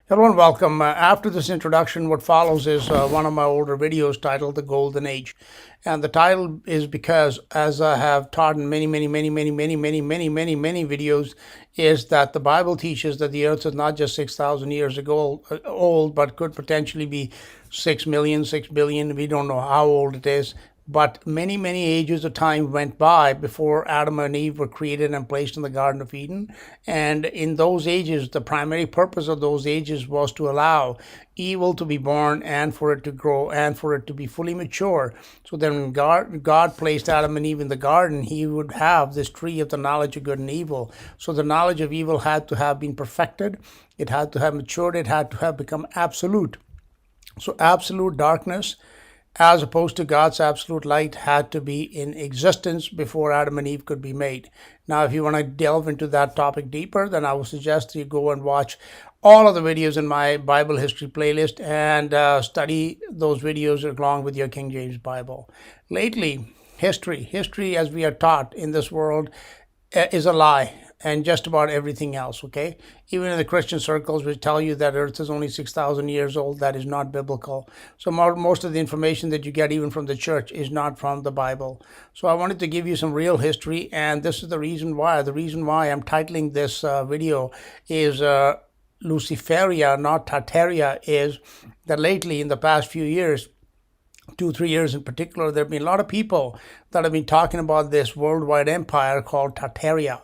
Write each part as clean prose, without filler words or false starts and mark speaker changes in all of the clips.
Speaker 1: Hello and welcome. After this introduction, what follows is one of my older videos titled The Golden Age. And the title is because, as I have taught in many videos, is that the Bible teaches that the earth is not just 6,000 years ago old, but could potentially be 6 million, 6 billion. We don't know how old it is. But many ages of time went by before Adam and Eve were created and placed in the Garden of Eden. And in those ages, the primary purpose of those ages was to allow evil to be born and for it to grow and for it to be fully mature. So then when God placed Adam and Eve in the garden, he would have this tree of the knowledge of good and evil. So the knowledge of evil had to have been perfected. It had to have matured. It had to have become absolute. So absolute darkness, as opposed to God's absolute light, had to be in existence before Adam and Eve could be made. Now, if you want to delve into that topic deeper, then I would suggest you go and watch all of the videos in my Bible history playlist and study those videos along with your King James Bible. Lately, history as we are taught in this world is a lie, and just about everything else, okay? Even in the Christian circles, which tell you that Earth is only 6,000 years old, that is not biblical. So most of the information that you get even from the church is not from the Bible. So I wanted to give you some real history, and this is the reason why. The reason why I'm titling this video is Luciferia, not Tartaria, is that lately in the past few years, 2-3 years in particular, there have been a lot of people that have been talking about this worldwide empire called Tartaria.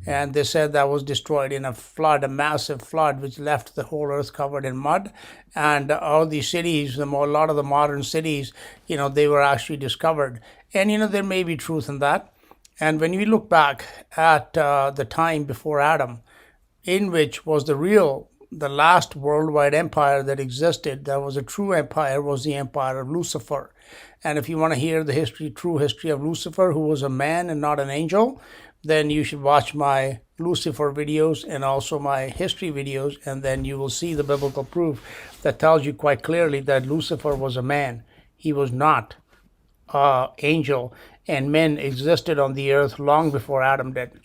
Speaker 1: And they said that was destroyed in a flood, a massive flood, which left the whole earth covered in mud. And all these cities, a lot of the modern cities, they were actually discovered. And, there may be truth in that. And when we look back at the time before Adam, in which was the last worldwide empire that existed, that was a true empire, was the empire of Lucifer. And if you want to hear the true history of Lucifer, who was a man and not an angel, then you should watch my Lucifer videos and also my history videos, and then you will see the biblical proof that tells you quite clearly that Lucifer was a man. He was not an angel, and men existed on the earth long before Adam did.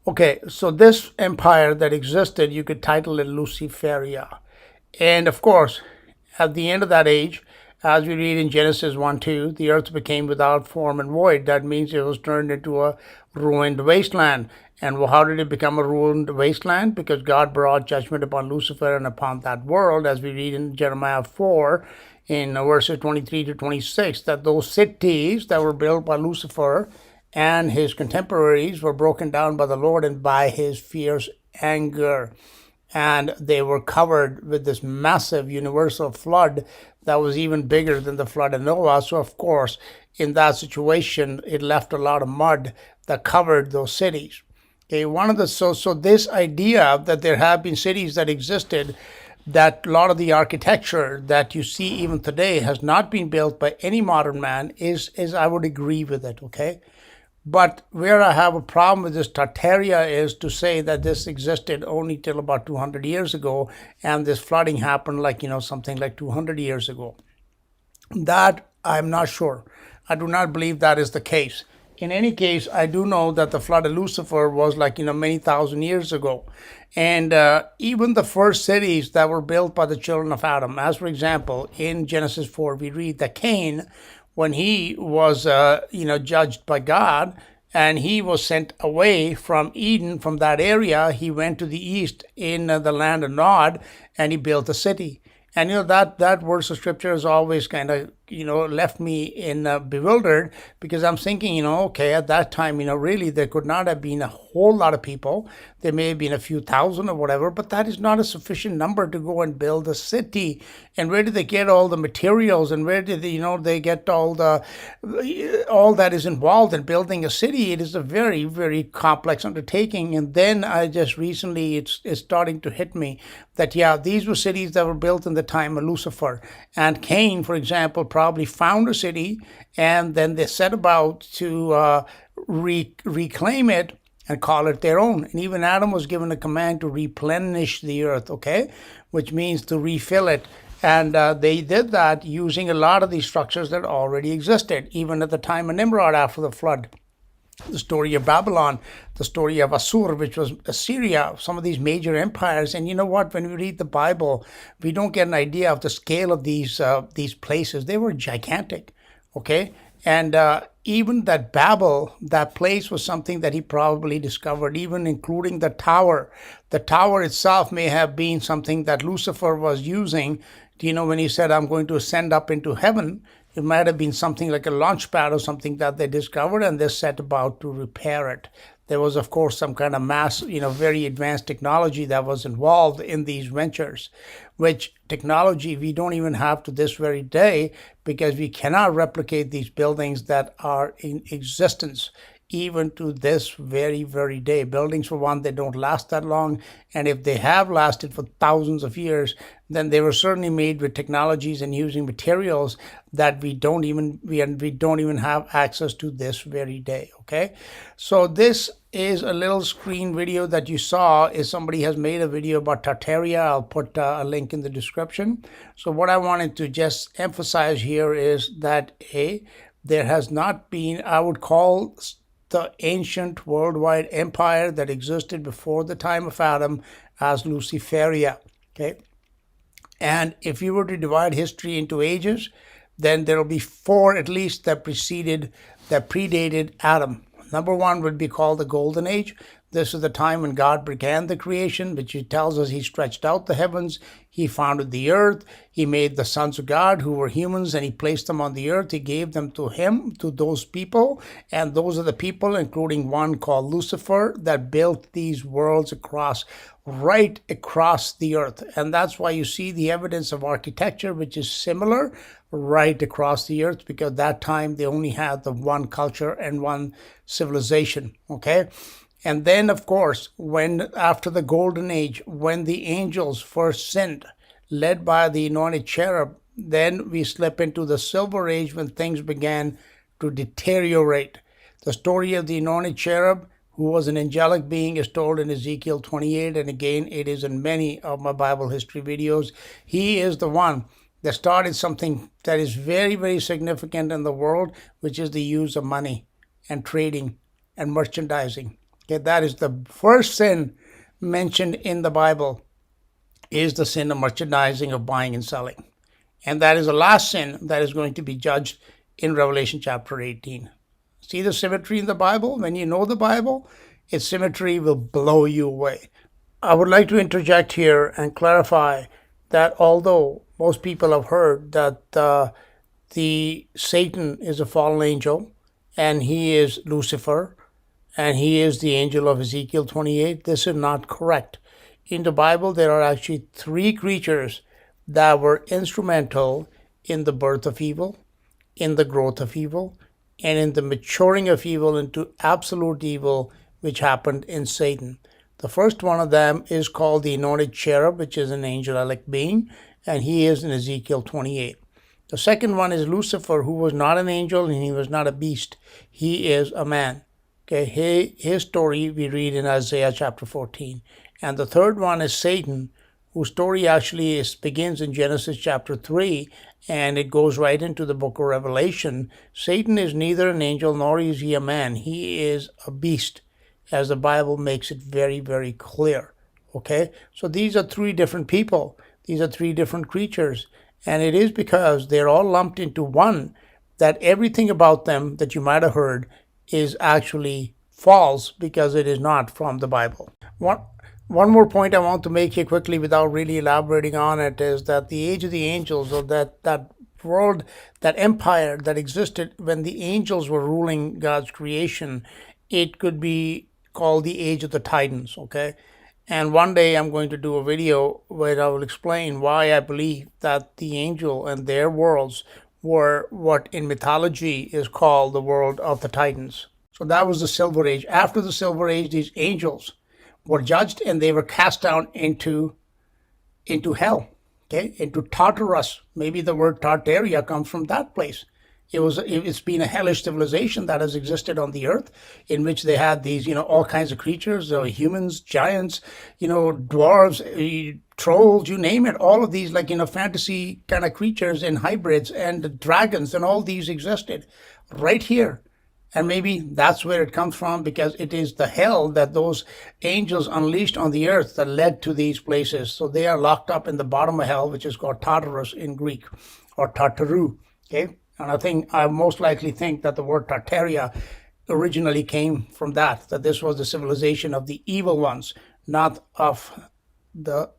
Speaker 1: Okay, so this empire that existed, you could title it Luciferia. And of course, at the end of that age, as we read in Genesis 1:2, the earth became without form and void. That means it was turned into a ruined wasteland. And how did it become a ruined wasteland? Because God brought judgment upon Lucifer and upon that world, as we read in Jeremiah 4, in verses 23 to 26, that those cities that were built by Lucifer and his contemporaries were broken down by the Lord and by his fierce anger. And they were covered with this massive universal flood that was even bigger than the flood of Noah. So, of course, in that situation, it left a lot of mud that covered those cities. Okay, so this idea that there have been cities that existed, that a lot of the architecture that you see even today has not been built by any modern man is I would agree with it, okay? But where I have a problem with this Tartaria is to say that this existed only till about 200 years ago, and this flooding happened something like 200 years ago. That I'm not sure. I do not believe that is the case. In any case, I do know that the flood of Lucifer was many thousand years ago. And even the first cities that were built by the children of Adam, as for example, in Genesis 4, we read that Cain, when he was, judged by God, and he was sent away from Eden, from that area, he went to the east in the land of Nod, and he built a city. And that verse of scripture has always kind of left me in bewildered, because I'm thinking, okay, at that time, really there could not have been a whole lot of people. There may have been a few thousand or whatever, but that is not a sufficient number to go and build a city. And where did they get all the materials, and where did they get all that is involved in building a city? It is a very, very complex undertaking. And then I just recently, it's starting to hit me that, yeah, these were cities that were built in the time of Lucifer. And Cain, for example, probably found a city, and then they set about to reclaim it and call it their own. And even Adam was given a command to replenish the earth, okay, which means to refill it. And they did that using a lot of these structures that already existed, even at the time of Nimrod after the flood. the story of Babylon, the story of Assur, which was Assyria, some of these major empires. And you know what? When we read the Bible, we don't get an idea of the scale of these places. They were gigantic, okay? And even that Babel, that place was something that he probably discovered, even including the tower. The tower itself may have been something that Lucifer was using. You know, when he said, I'm going to ascend up into heaven, it might have been something like a launch pad or something that they discovered, and they set about to repair it. There was, of course, some kind of very advanced technology that was involved in these ventures, which technology we don't even have to this very day, because we cannot replicate these buildings that are in existence even to this very, very day. Buildings, for one, they don't last that long. And if they have lasted for thousands of years, then they were certainly made with technologies and using materials that we don't even have access to this very day. Okay, so this is a little screen video that you saw. Is somebody has made a video about Tartaria. I'll put a link in the description. So what I wanted to just emphasize here is that there has not been, I would call the ancient worldwide empire that existed before the time of Adam as Luciferia. Okay, and if you were to divide history into ages, then there will be four at least that predated Adam. Number one would be called the Golden Age. This is the time when God began the creation, which he tells us he stretched out the heavens, he founded the earth, he made the sons of God who were humans, and he placed them on the earth. He gave them to him, to those people, and those are the people, including one called Lucifer, that built these worlds right across the earth. And that's why you see the evidence of architecture, which is similar right across the earth, because that time they only had the one culture and one civilization. Okay. And then, of course, after the Golden Age, when the angels first sinned, led by the anointed cherub, then we slip into the Silver Age when things began to deteriorate. The story of the anointed cherub, who was an angelic being, is told in Ezekiel 28, and again, it is in many of my Bible history videos. He is the one that started something that is very, very significant in the world, which is the use of money and trading and merchandising. Okay, that is the first sin mentioned in the Bible, is the sin of merchandising, of buying and selling. And that is the last sin that is going to be judged in Revelation chapter 18. See the symmetry in the Bible? When you know the Bible, its symmetry will blow you away. I would like to interject here and clarify that although most people have heard that the Satan is a fallen angel and he is Lucifer, and he is the angel of Ezekiel 28. This is not correct. In the Bible, there are actually three creatures that were instrumental in the birth of evil, in the growth of evil, and in the maturing of evil into absolute evil, which happened in Satan. The first one of them is called the anointed cherub, which is an angelic being, and he is in Ezekiel 28. The second one is Lucifer, who was not an angel and he was not a beast. He is a man. Okay, his story we read in Isaiah chapter 14. And the third one is Satan, whose story actually begins in Genesis chapter 3, and it goes right into the book of Revelation. Satan is neither an angel nor is he a man. He is a beast, as the Bible makes it very, very clear. Okay, so these are three different people. These are three different creatures. And it is because they're all lumped into one that everything about them that you might have heard is actually false, because it is not from the Bible. One more point I want to make here quickly without really elaborating on it is that the age of the angels, or that world, that empire that existed when the angels were ruling God's creation, it could be called the age of the Titans. Okay, and one day I'm going to do a video where I will explain why I believe that the angel and their worlds were what in mythology is called the world of the Titans. So that was the Silver Age. After the Silver Age, these angels were judged and they were cast down into hell, okay, into Tartarus. Maybe the word Tartaria comes from that place. It's been a hellish civilization that has existed on the earth, in which they had these, all kinds of creatures, humans, giants, dwarves, trolls, you name it, all of these fantasy kind of creatures and hybrids and dragons, and all these existed right here. And maybe that's where it comes from, because it is the hell that those angels unleashed on the earth that led to these places. So they are locked up in the bottom of hell, which is called Tartarus in Greek, or Tartaru. Okay, and I most likely think that the word Tartaria originally came from that this was the civilization of the evil ones, not of the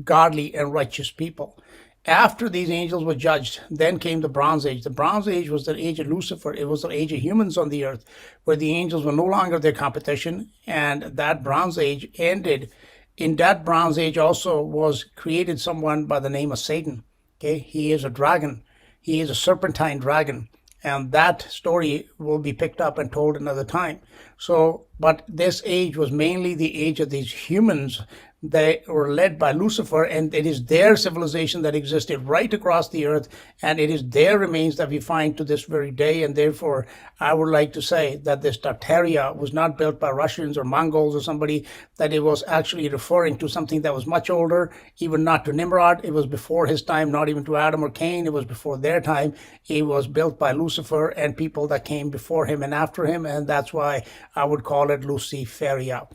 Speaker 1: godly and righteous people. After these angels were judged, then came the Bronze Age. The Bronze Age was the age of Lucifer. It was the age of humans on the earth, where the angels were no longer their competition, and that Bronze Age ended. In that Bronze Age also was created someone by the name of Satan. Okay, he is a dragon. He is a serpentine dragon. And that story will be picked up and told another time. So, but this age was mainly the age of these humans. They were led by Lucifer, and it is their civilization that existed right across the earth, and it is their remains that we find to this very day. And therefore, I would like to say that this Tartaria was not built by Russians or Mongols or somebody, that it was actually referring to something that was much older, even not to Nimrod. It was before his time, not even to Adam or Cain. It was before their time. It was built by Lucifer and people that came before him and after him, and that's why I would call it Luciferia.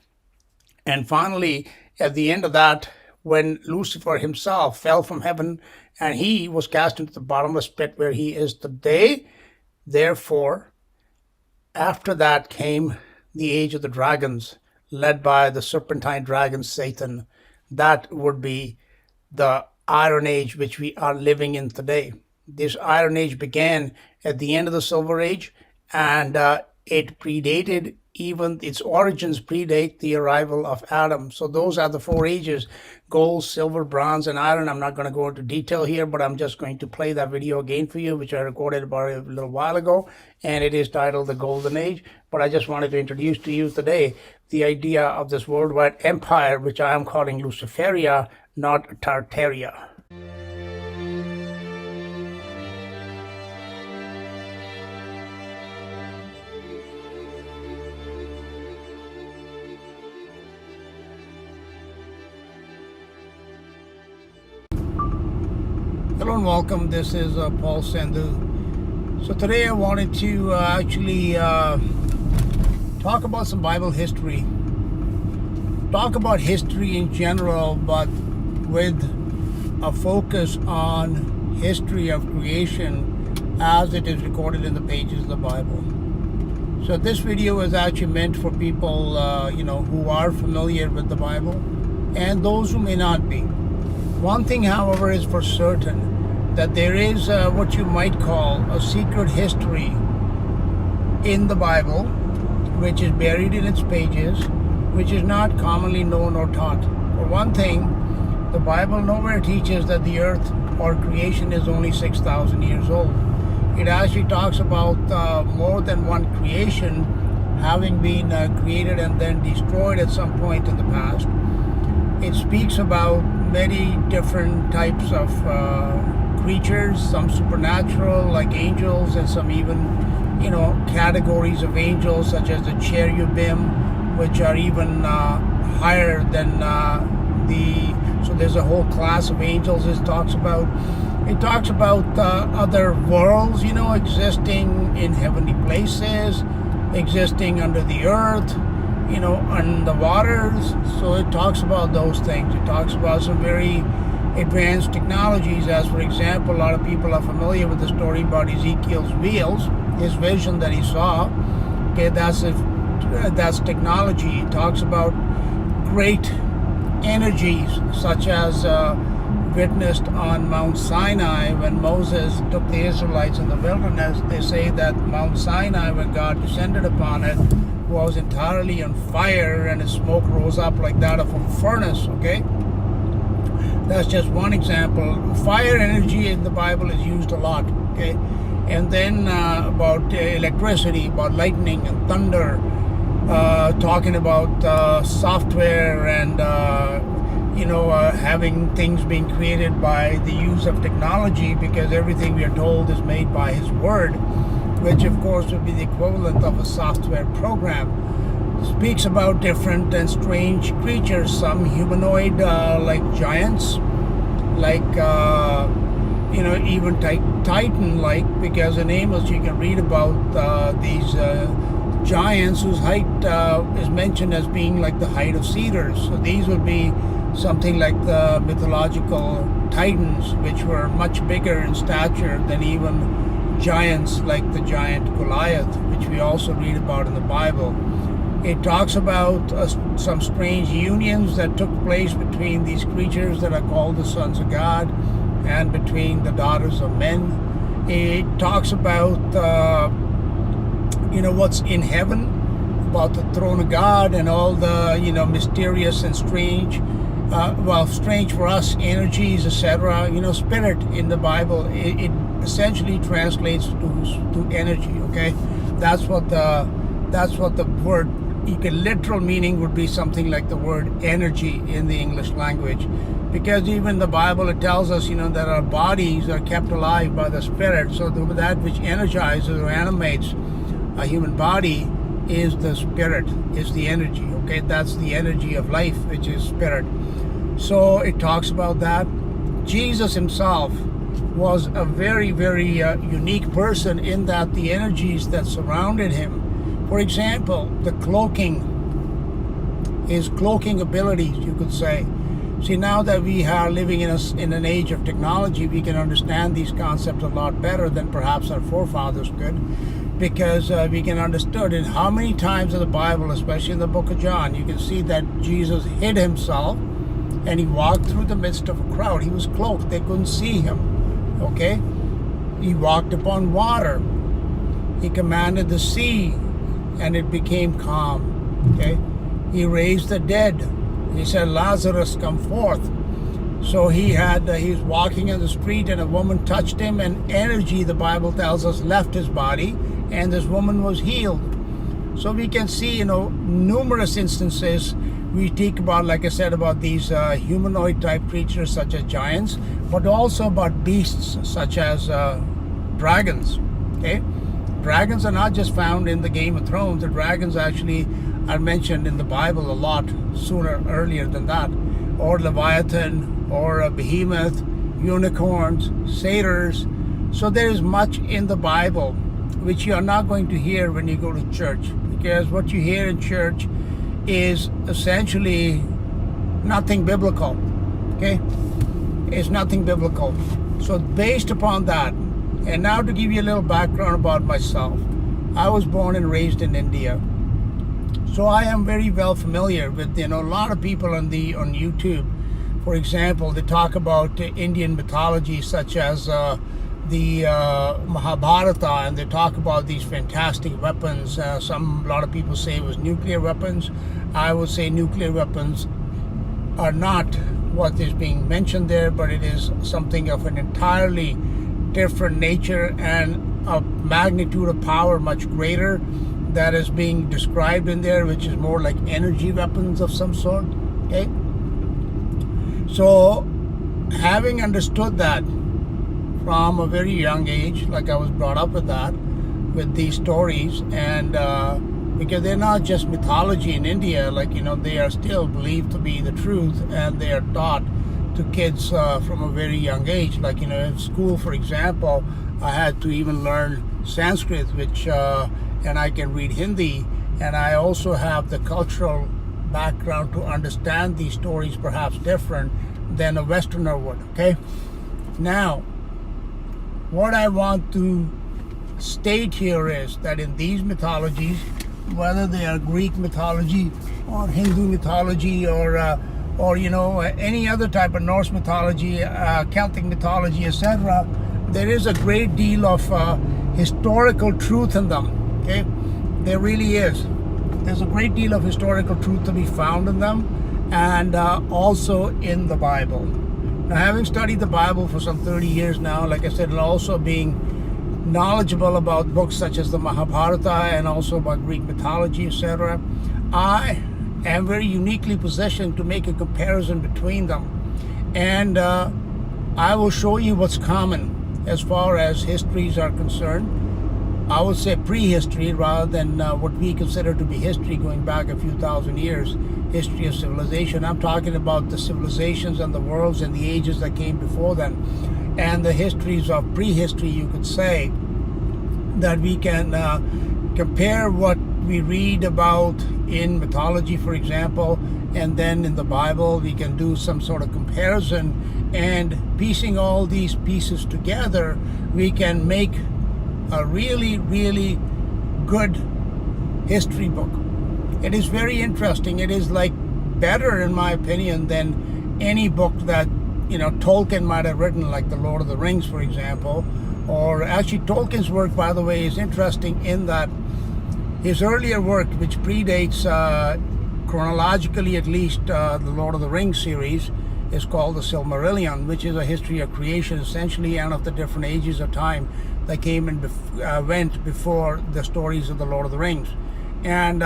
Speaker 1: And finally, at the end of that, when Lucifer himself fell from heaven and he was cast into the bottomless pit where he is today, therefore, after that came the age of the dragons, led by the serpentine dragon Satan. That would be the Iron Age, which we are living in today. This Iron Age began at the end of the Silver Age, and it predated, even its origins predate the arrival of Adam. So those are the four ages: gold, silver, bronze, and iron. I'm not going to go into detail here, but I'm just going to play that video again for you, which I recorded about a little while ago, and it is titled The Golden Age. But I just wanted to introduce to you today the idea of this worldwide empire, which I am calling Luciferia, not Tartaria. Hello and welcome. This is Paul Sandhu. So today I wanted to actually talk about some Bible history. Talk about history in general, but with a focus on history of creation as it is recorded in the pages of the Bible. So this video is actually meant for people who are familiar with the Bible and those who may not be. One thing, however, is for certain, that there is what you might call a secret history in the Bible, which is buried in its pages, which is not commonly known or taught. For one thing, the Bible nowhere teaches that the earth or creation is only 6,000 years old. It actually talks about more than one creation having been created and then destroyed at some point in the past. It speaks about many different types of creatures, some supernatural like angels, and some even categories of angels such as the cherubim, which are even higher than so there's a whole class of angels it talks about. It talks about other worlds, existing in heavenly places, existing under the earth, on the waters. So it talks about those things. It talks about some very advanced technologies, as for example, a lot of people are familiar with the story about Ezekiel's wheels, his vision that he saw. Okay, that's technology. It talks about great energies, such as witnessed on Mount Sinai when Moses took the Israelites in the wilderness. They say that Mount Sinai, when God descended upon it, was entirely on fire, and the smoke rose up like that of a furnace. Okay, that's just one example. Fire energy in the Bible is used a lot. Okay, and then about electricity, about lightning and thunder, talking about software and having things being created by the use of technology, because everything we are told is made by His Word, which of course would be the equivalent of a software program. Speaks about different and strange creatures, some humanoid like giants, like even Titan-like, because in Amos you can read about these giants whose height is mentioned as being like the height of cedars. So these would be something like the mythological Titans, which were much bigger in stature than even giants like the giant Goliath, which we also read about in the Bible. It talks about some strange unions that took place between these creatures that are called the sons of God and between the daughters of men. It talks about what's in heaven, about the throne of God and all the mysterious and strange, strange for us, energies, etc. Spirit in the Bible, it essentially translates to energy. Okay, that's what the word. Literal meaning would be something like the word energy in the English language, because even the Bible, it tells us that our bodies are kept alive by the Spirit. So that which energizes or animates a human body is the Spirit, is the energy. Okay, that's the energy of life, which is Spirit. So it talks about that. Jesus himself was a very, very unique person in that the energies that surrounded him, for example, his cloaking abilities, you could say. See, now that we are living in an age of technology, we can understand these concepts a lot better than perhaps our forefathers could, because we can understand in how many times in the Bible, especially in the book of John, you can see that Jesus hid himself and he walked through the midst of a crowd. He was cloaked. They couldn't see him. Okay? He walked upon water. He commanded the sea and it became calm. Okay? He raised the dead. He said, Lazarus, come forth. So he was walking in the street and a woman touched him, and energy, the Bible tells us, left his body, and this woman was healed. So we can see, numerous instances. We speak about, like I said, about these humanoid type creatures such as giants, but also about beasts such as dragons. Okay? Dragons are not just found in the Game of Thrones. The dragons actually are mentioned in the Bible a lot earlier than that. Or Leviathan, or Behemoth, unicorns, satyrs. So there is much in the Bible which you are not going to hear when you go to church, because what you hear in church is essentially nothing biblical. Okay? It's nothing biblical. So based upon that, and now to give you a little background about myself, I was born and raised in India. So I am very well familiar with, a lot of people on YouTube, for example, they talk about Indian mythology such as the Mahabharata, and they talk about these fantastic weapons. A lot of people say it was nuclear weapons. I would say nuclear weapons are not what is being mentioned there, but it is something of an entirely different nature and a magnitude of power much greater that is being described in there, which is more like energy weapons of some sort. Okay, so having understood that from a very young age, like I was brought up with that, with these stories, and because they're not just mythology in India, they are still believed to be the truth, and they are taught to kids from a very young age. In school, for example, I had to even learn Sanskrit, which and I can read Hindi, and I also have the cultural background to understand these stories perhaps different than a Westerner would. Okay, now what I want to state here is that in these mythologies, whether they are Greek mythology or Hindu mythology or any other type of Norse mythology, Celtic mythology, etc., there is a great deal of historical truth in them. Okay, there really is. There's a great deal of historical truth to be found in them, and also in the Bible. Now, having studied the Bible for some 30 years now, like I said, and also being knowledgeable about books such as the Mahabharata and also about Greek mythology, etc., I am very uniquely positioned to make a comparison between them. And I will show you what's common as far as histories are concerned. I would say prehistory rather than what we consider to be history going back a few thousand years, history of civilization. I'm talking about the civilizations and the worlds and the ages that came before them. and the histories of prehistory, you could say, that we can compare what we read about in mythology, for example, and then in the Bible. We can do some sort of comparison, and piecing all these pieces together, we can make a really, really good history book. It is very interesting. It is like better, in my opinion, than any book that Tolkien might have written, like The Lord of the Rings, for example. Or actually, Tolkien's work, by the way, is interesting in that his earlier work, which predates chronologically at least the Lord of the Rings series, is called the Silmarillion, which is a history of creation, essentially, and of the different ages of time that came and went before the stories of the Lord of the Rings. And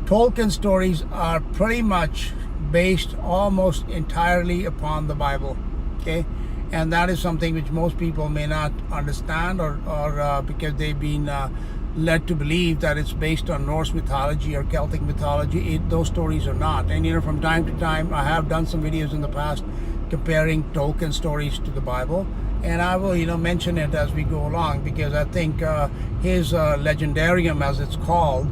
Speaker 1: Tolkien's stories are pretty much based almost entirely upon the Bible, okay? And that is something which most people may not understand, or because they've been led to believe that it's based on Norse mythology or Celtic mythology. Those stories are not. And from time to time, I have done some videos in the past comparing Tolkien stories to the Bible, and I will mention it as we go along, because I think his Legendarium, as it's called,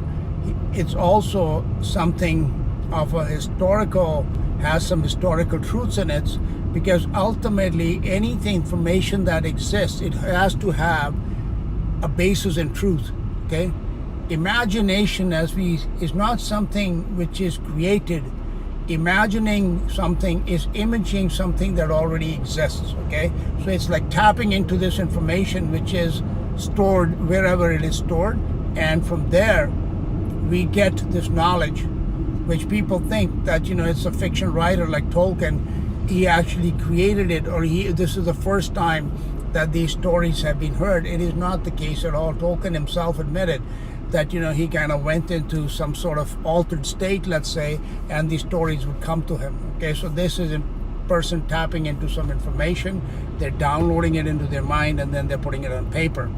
Speaker 1: it's also something of a historical, has some historical truths in it, because ultimately information that exists, it has to have a basis in truth, okay? Imagination is not something which is created. Imagining something is imaging something that already exists, okay? So it's like tapping into this information which is stored wherever it is stored, and from there we get this knowledge, which people think that it's a fiction writer like Tolkien, he actually created it, or this is the first time that these stories have been heard. It is not the case at all. Tolkien himself admitted that he kind of went into some sort of altered state, let's say, and these stories would come to him. Okay, so this is a person tapping into some information, they're downloading it into their mind, and then they're putting it on paper.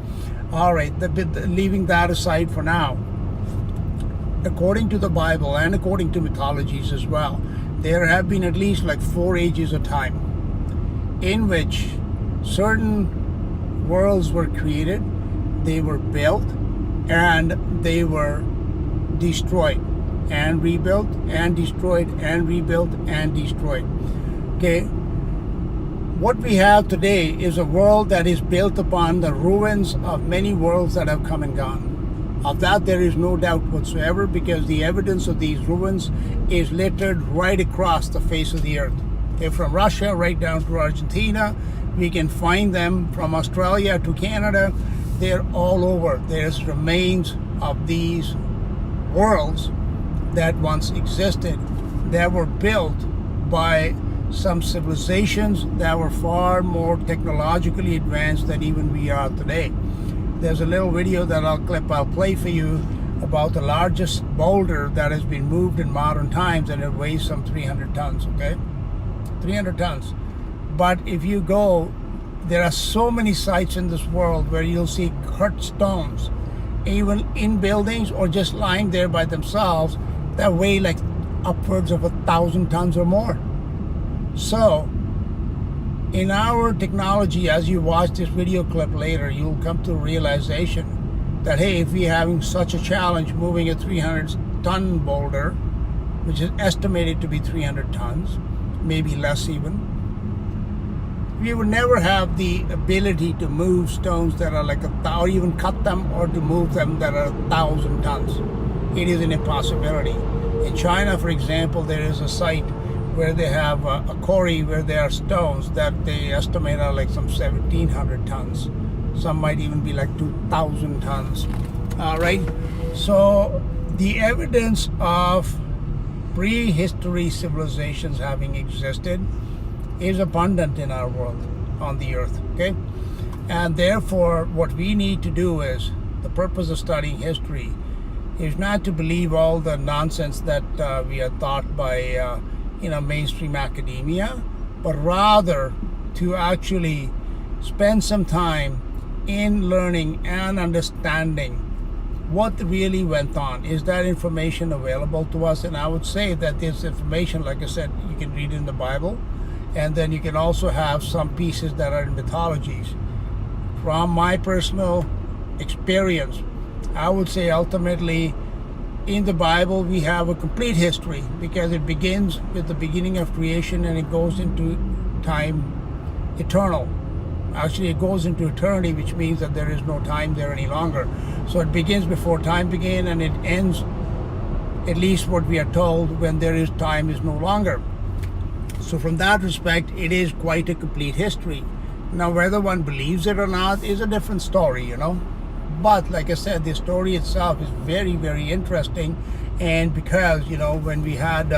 Speaker 1: All right, leaving that aside for now, according to the Bible and according to mythologies as well, there have been at least like 4 ages of time in which certain worlds were created, they were built, and they were destroyed and rebuilt and destroyed and rebuilt and destroyed. Okay, what we have today is a world that is built upon the ruins of many worlds that have come and gone. Of that, there is no doubt whatsoever, because the evidence of these ruins is littered right across the face of the earth. Okay, from Russia right down to Argentina, we can find them. From Australia to Canada, they're all over. There's remains of these worlds that once existed, that were built by some civilizations that were far more technologically advanced than even we are today. There's a little video that I'll play for you about the largest boulder that has been moved in modern times, and it weighs some 300 tons, okay? 300 tons. But if you go, there are so many sites in this world where you'll see cut stones, even in buildings or just lying there by themselves, that weigh like upwards of 1,000 tons or more. So, in our technology, as you watch this video clip later, you'll come to a realization that, hey, if we're having such a challenge moving a 300-ton boulder, which is estimated to be 300 tons, maybe less even, we would never have the ability to move stones that are like or even cut them, or to move them that are 1,000 tons. It is an impossibility. In China, for example, there is a site where they have a quarry where there are stones that they estimate are like some 1,700 tons. Some might even be like 2,000 tons. All right. So the evidence of prehistory civilizations having existed is abundant in our world, on the earth. Okay. And therefore, what we need to do is, the purpose of studying history is not to believe all the nonsense that we are taught by mainstream academia, but rather to actually spend some time in learning and understanding what really went on. Is that information available to us? And I would say that this information, like I said, you can read in the Bible, and then you can also have some pieces that are in mythologies. From my personal experience, I would say ultimately in the Bible we have a complete history, because it begins with the beginning of creation and it goes into time eternal. Actually, it goes into eternity, which means that there is no time there any longer. So it begins before time began, and it ends, at least what we are told, when there is time is no longer. So from that respect, it is quite a complete history. Now, whether one believes it or not is a different story, you know. But like I said, the story itself is very, very interesting. And because, you know, when we had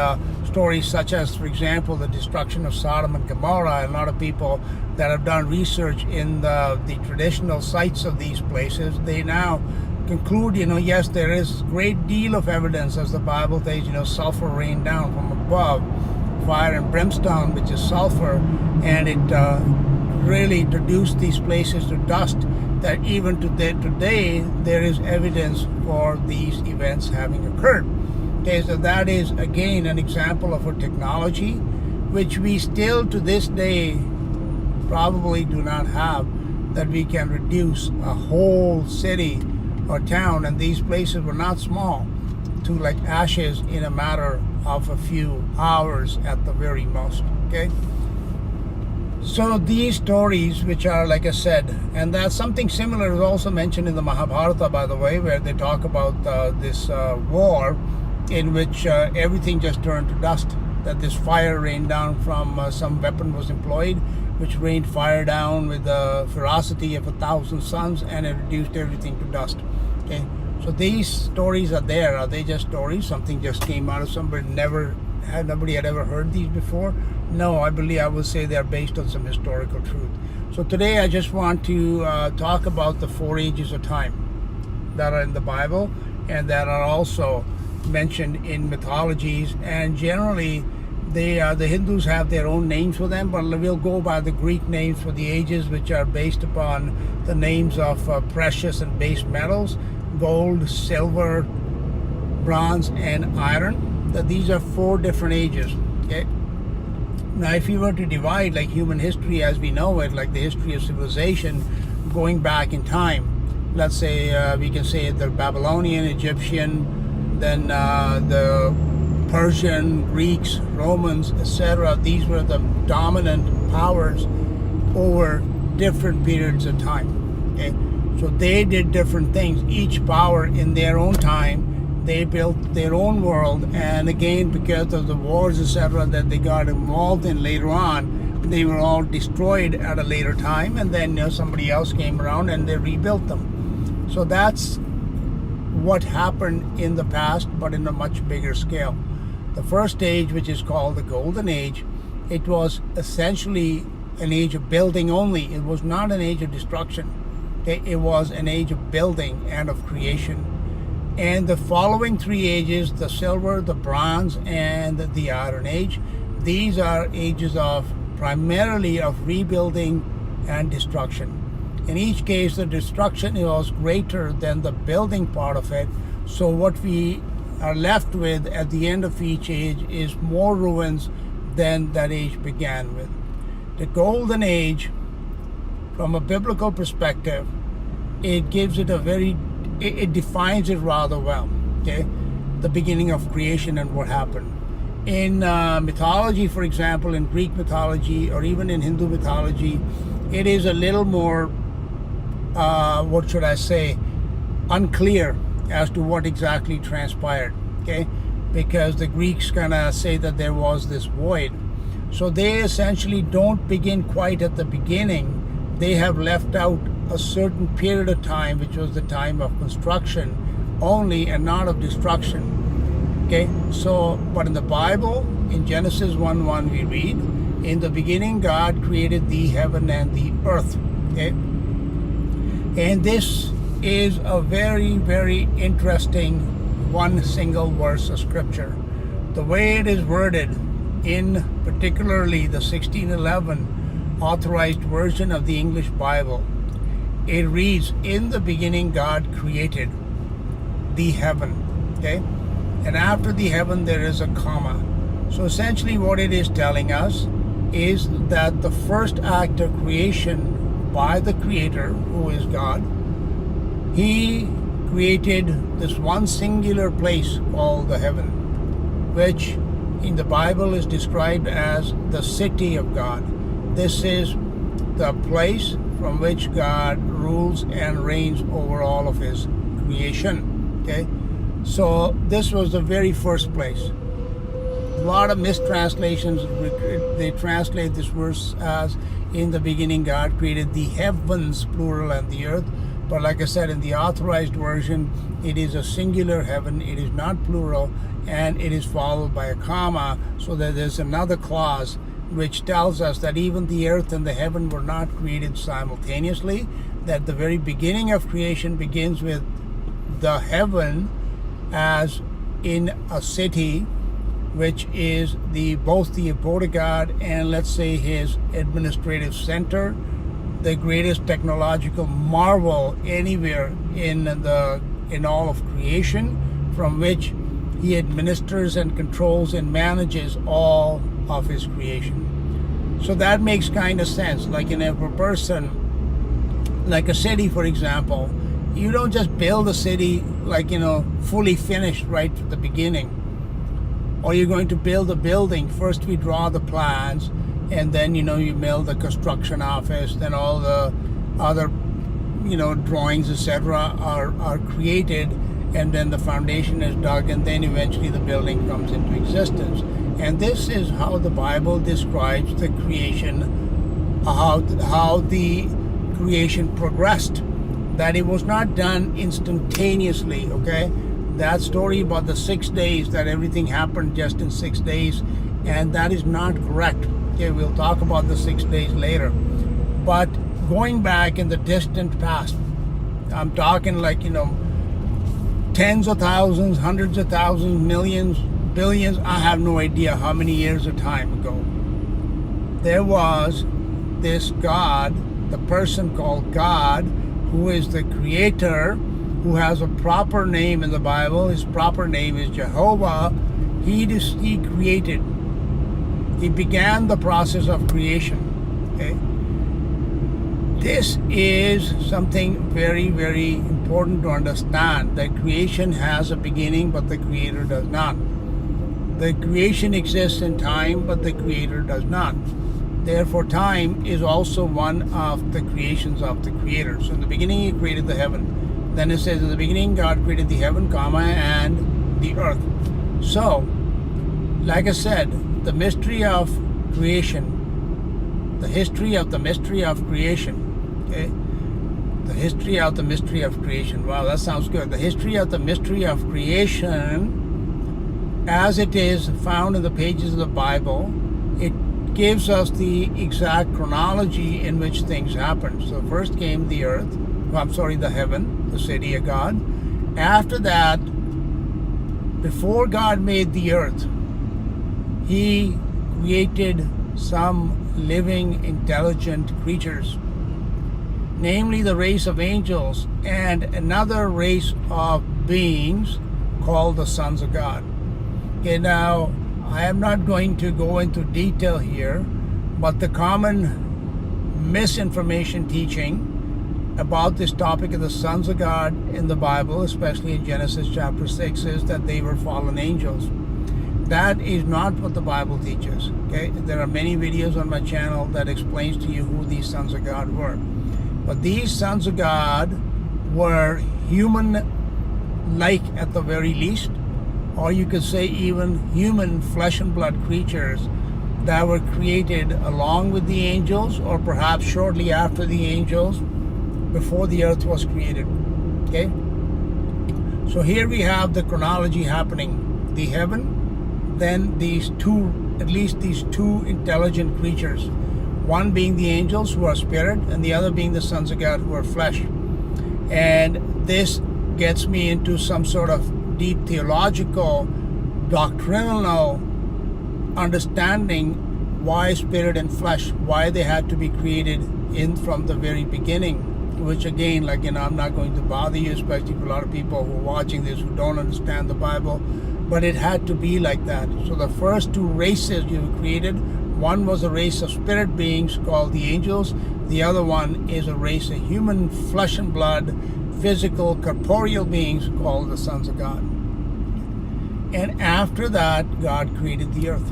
Speaker 1: stories such as, for example, the destruction of Sodom and Gomorrah, and a lot of people that have done research in the traditional sites of these places, they now conclude, you know, yes, there is a great deal of evidence, as the Bible says, you know, sulfur rained down from above, fire and brimstone, which is sulfur, and it really reduced these places to dust, that even today there is evidence for these events having occurred. Okay, so that is again an example of a technology which we still to this day probably do not have, that we can reduce a whole city or town, and these places were not small, to like ashes in a matter of a few hours at the very most. Okay, so these stories, which are, like I said, and that's something similar is also mentioned in the Mahabharata, by the way, where they talk about this war in which everything just turned to dust, that this fire rained down from some weapon was employed, which rained fire down with the ferocity of 1,000 suns, and it reduced everything to dust. Okay, so these stories are there. Are they just stories? Something just came out of somewhere, nobody had ever heard these before? No, I would say they are based on some historical truth. So today I just want to talk about the 4 ages of time that are in the Bible, and that are also mentioned in mythologies. And generally, the Hindus have their own names for them, but we'll go by the Greek names for the ages, which are based upon the names of precious and base metals: gold, silver, bronze, and iron. That these are 4 different ages. Okay. Now, if you were to divide like human history as we know it, like the history of civilization going back in time, let's say we can say the Babylonian, Egyptian, then the Persian, Greeks, Romans, etc. These were the dominant powers over different periods of time. Okay, so they did different things. Each power in their own time, they built their own world, and again, because of the wars, etc., that they got involved in later on, they were all destroyed at a later time, and then somebody else came around and they rebuilt them. So that's what happened in the past, but in a much bigger scale. The first age, which is called the Golden Age, it was essentially an age of building only. It was not an age of destruction. It was an age of building and of creation. And the following 3 ages, the Silver, the Bronze, and the Iron Age, these are ages of primarily of rebuilding and destruction. In each case, the destruction was greater than the building part of it. So what we are left with at the end of each age is more ruins than that age began with. The Golden Age, from a biblical perspective, it gives it it defines it rather well. Okay, the beginning of creation and what happened. In mythology, for example, in Greek mythology or even in Hindu mythology, it is a little more, what should I say, unclear as to what exactly transpired. Okay, because the Greeks kind of say that there was this void. So they essentially don't begin quite at the beginning. They have left out a certain period of time, which was the time of construction only and not of destruction. Okay, so, but in the Bible, in Genesis 1:1, we read, in the beginning God created the heaven and the earth. Okay, and this is a very, very interesting one single verse of scripture. The way it is worded in particularly the 1611 authorized version of the English Bible, it reads, in the beginning God created the heaven. Okay, and after the heaven there is a comma. So essentially what it is telling us is that the first act of creation by the Creator, who is God, He created this one singular place called the heaven, which in the Bible is described as the city of God. This is the place from which God rules and reigns over all of His creation. Okay, so this was the very first place. A lot of mistranslations, they translate this verse as, in the beginning God created the heavens, plural, and the earth. But like I said, in the authorized version, it is a singular heaven, it is not plural, and it is followed by a comma, so that there's another clause which tells us that even the earth and the heaven were not created simultaneously, that the very beginning of creation begins with the heaven as in a city, which is both the abode of God and, let's say, His administrative center, the greatest technological marvel anywhere in all of creation, from which He administers and controls and manages all of His creation. So that makes kind of sense. Like in every person, like a city, for example, you don't just build a city like, fully finished right from the beginning. Or you're going to build a building. First we draw the plans, and then you build the construction office, then all the other drawings, etc. are created, and then the foundation is dug, and then eventually the building comes into existence. And this is how the Bible describes the creation, how the creation progressed, that it was not done instantaneously. Okay, that story about the 6 days, that everything happened just in 6 days, and that is not correct. Okay, we'll talk about the 6 days later. But going back in the distant past, I'm talking like, tens of thousands, hundreds of thousands, millions, billions, I have no idea how many years of time ago, there was this God, the person called God, who is the Creator, who has a proper name in the Bible. His proper name is Jehovah. He created. He began the process of creation. Okay? This is something very, very important to understand, that creation has a beginning, but the Creator does not. The creation exists in time, but the Creator does not. Therefore, time is also one of the creations of the Creator. So in the beginning, He created the heaven. Then it says, in the beginning, God created the heaven, and the earth. So, like I said, the mystery of creation, the history of the mystery of creation, okay? The history of the mystery of creation. Wow, that sounds good. The history of the mystery of creation, as it is found in the pages of the Bible, it gives us the exact chronology in which things happened. So first came the earth, the heaven, the city of God. After that, before God made the earth, He created some living, intelligent creatures, namely the race of angels and another race of beings called the sons of God. Okay, now, I am not going to go into detail here, but the common misinformation teaching about this topic of the sons of God in the Bible, especially in Genesis chapter 6, is that they were fallen angels. That is not what the Bible teaches. Okay, there are many videos on my channel that explains to you who these sons of God were. But these sons of God were human-like at the very least, or you could say even human flesh and blood creatures that were created along with the angels, or perhaps shortly after the angels, before the earth was created. Okay, so here we have the chronology happening: the heaven, then at least these two intelligent creatures, one being the angels, who are spirit, and the other being the sons of God, who are flesh. And this gets me into some sort of deep theological, doctrinal understanding why spirit and flesh, why they had to be created from the very beginning. Which again, I'm not going to bother you, especially for a lot of people who are watching this who don't understand the Bible, but it had to be like that. So the first two races you created One was a race of spirit beings called the angels. The other one is a race of human flesh and blood, physical, corporeal beings called the sons of God. And after that, God created the earth.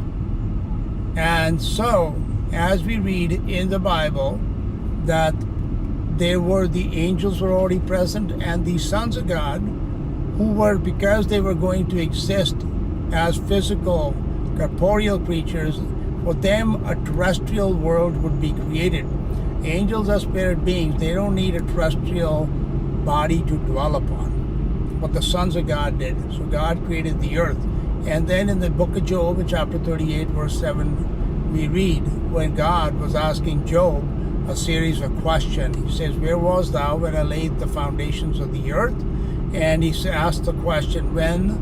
Speaker 1: And so, as we read in the Bible, that the angels were already present, and the sons of God, who were, because they were going to exist as physical, corporeal creatures, for them a terrestrial world would be created. Angels are spirit beings. They don't need a terrestrial body to dwell upon. But the sons of God did. So God created the earth. And then in the book of Job, in chapter 38, verse 7, we read when God was asking Job a series of questions. He says, "Where was thou when I laid the foundations of the earth?" And he asked the question, when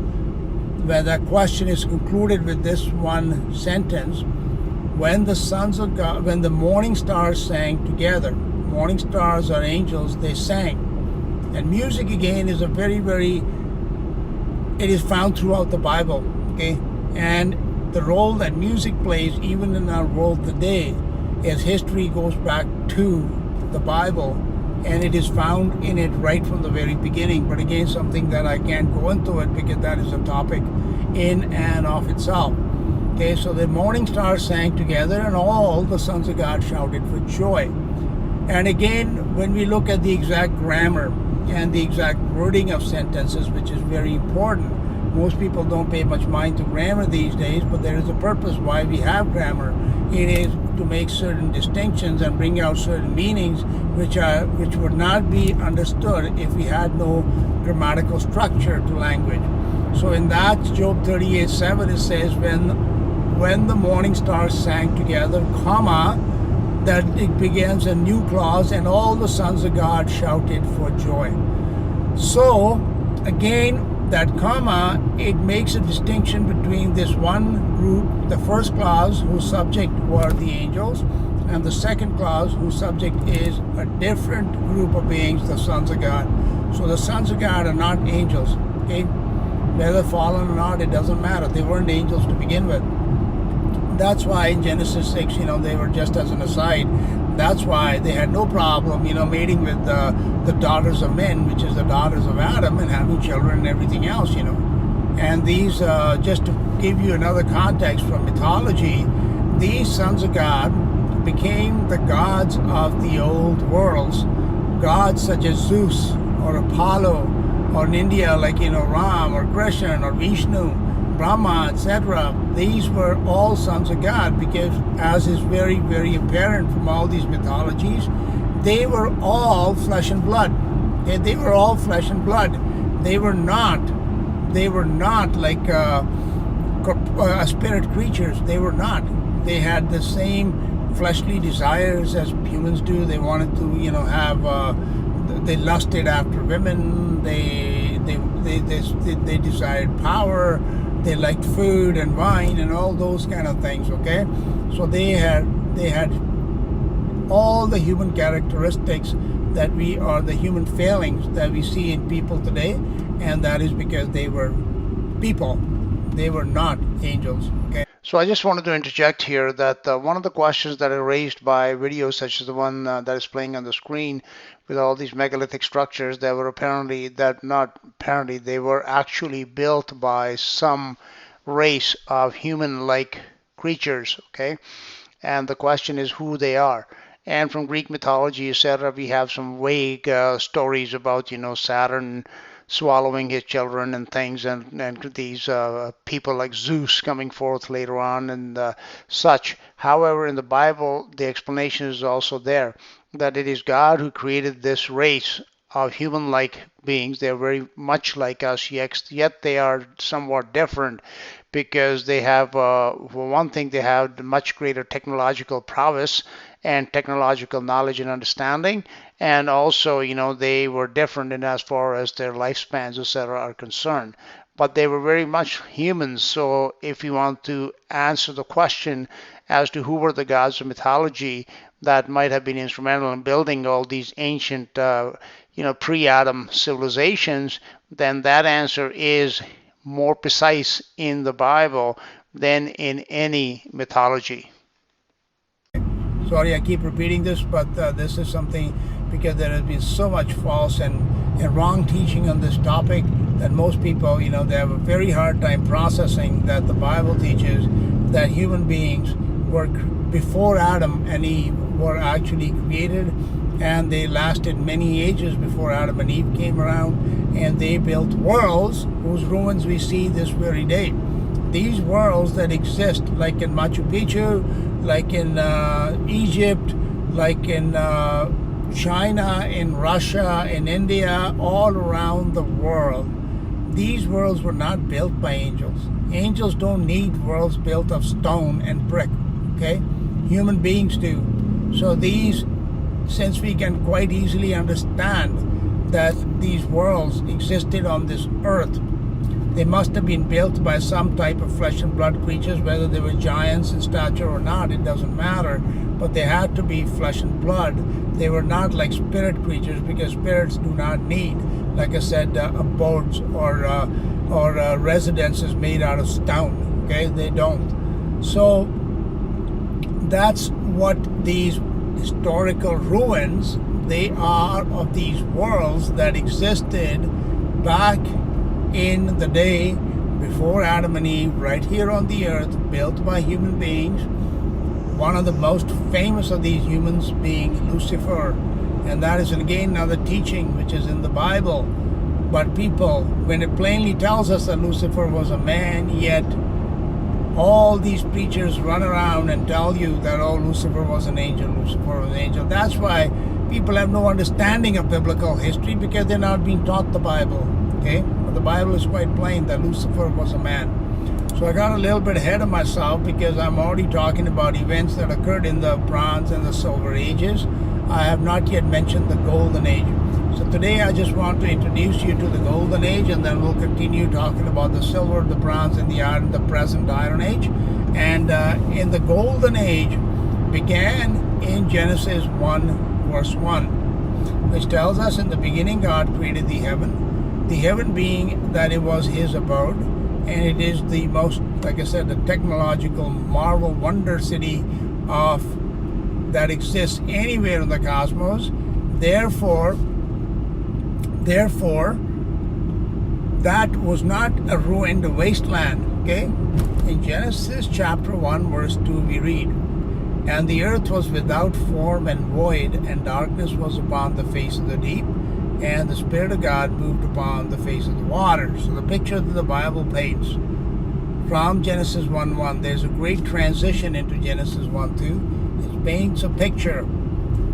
Speaker 1: that question is concluded with this one sentence, when the sons of God, when the morning stars sang together, morning stars are angels, they sang. And music again is a very, very, it is found throughout the Bible, okay? And the role that music plays even in our world today, as history goes back to the Bible, and it is found in it right from the very beginning. But again, something that I can't go into it because that is a topic in and of itself. Okay, so the morning stars sang together and all the sons of God shouted for joy. And again, when we look at the exact grammar and the exact wording of sentences, which is very important, most people don't pay much mind to grammar these days, but there is a purpose why we have grammar. It is to make certain distinctions and bring out certain meanings which would not be understood if we had no grammatical structure to language. So in that Job 38:7 it says, when the morning stars sang together, comma, that it begins a new clause, and all the sons of God shouted for joy. So again, that comma, it makes a distinction between this one group, the first clause whose subject were the angels, and the second clause whose subject is a different group of beings, the sons of God. So the sons of God are not angels, okay? Whether fallen or not, it doesn't matter. They weren't angels to begin with. That's why in Genesis 6, they were, just as an aside, that's why they had no problem, mating with the daughters of men, which is the daughters of Adam, and having children and everything else, And these, just to give you another context from mythology, these sons of God became the gods of the old worlds. Gods such as Zeus or Apollo, or in India, like, Ram or Krishna or Vishnu, Brahma, etc. These were all sons of God because, as is very, very apparent from all these mythologies, they were all flesh and blood. Okay? They were all flesh and blood. They were not like spirit creatures. They were not. They had the same fleshly desires as humans do. They wanted to, they lusted after women. They desired power. They liked food and wine and all those kind of things, okay? So they had all the human characteristics that the human failings that we see in people today, and that is because they were people. They were not angels, okay? So I just wanted to interject here that one of the questions that are raised by videos such as the one that is playing on the screen with all these megalithic structures that were they were actually built by some race of human-like creatures, okay? And the question is who they are. And from Greek mythology, etc., we have some vague stories about, Saturn swallowing his children and things, and these people like Zeus coming forth later on and such. However, in the Bible, the explanation is also there, that it is God who created this race of human-like beings. They're very much like us, yet they are somewhat different because they have, for one thing, they have much greater technological prowess and technological knowledge and understanding, and also, they were different in as far as their lifespans, etc., are concerned. But they were very much humans. So if you want to answer the question as to who were the gods of mythology that might have been instrumental in building all these ancient, pre-Adam civilizations, then that answer is more precise in the Bible than in any mythology. Sorry, I keep repeating this, but this is something because there has been so much false and wrong teaching on this topic that most people, they have a very hard time processing that the Bible teaches that human beings were before Adam and Eve were actually created, and they lasted many ages before Adam and Eve came around, and they built worlds whose ruins we see this very day. These worlds that exist, like in Machu Picchu, like in Egypt, like in China, in Russia, in India, all around the world, these worlds were not built by angels. Angels don't need worlds built of stone and brick, okay? Human beings do. So these, since we can quite easily understand that these worlds existed on this earth, they must have been built by some type of flesh and blood creatures, whether they were giants in stature or not, it doesn't matter. But they had to be flesh and blood. They were not like spirit creatures, because spirits do not need, like I said, abodes or residences made out of stone. Okay, they don't. So that's what these historical ruins, they are, of these worlds that existed back in the day before Adam and Eve, right here on the earth, built by human beings. One of the most famous of these humans being Lucifer, and that is again another teaching which is in the Bible. But people, when it plainly tells us that Lucifer was a man, yet all these preachers run around and tell you that, oh, Lucifer was an angel, Lucifer was an angel. That's why people have no understanding of biblical history, because they're not being taught the Bible. Okay, but the Bible is quite plain that Lucifer was a man. So I got a little bit ahead of myself, because I'm already talking about events that occurred in the Bronze and the Silver Ages. I have not yet mentioned the Golden Age. So today I just want to introduce you to the Golden Age, and then we'll continue talking about the Silver, the Bronze, and the Iron, the present Iron Age. And in the Golden Age began in Genesis 1 verse 1, which tells us, in the beginning God created the heaven being that it was his abode, and it is the most, like I said, the technological marvel wonder city of that exists anywhere in the cosmos. Therefore, that was not a ruined wasteland. Okay, in Genesis chapter 1 verse 2 we read, and the earth was without form and void, and darkness was upon the face of the deep, and the Spirit of God moved upon the face of the waters. So the picture that the Bible paints from Genesis 1:1, there's a great transition into Genesis 1:2. It paints a picture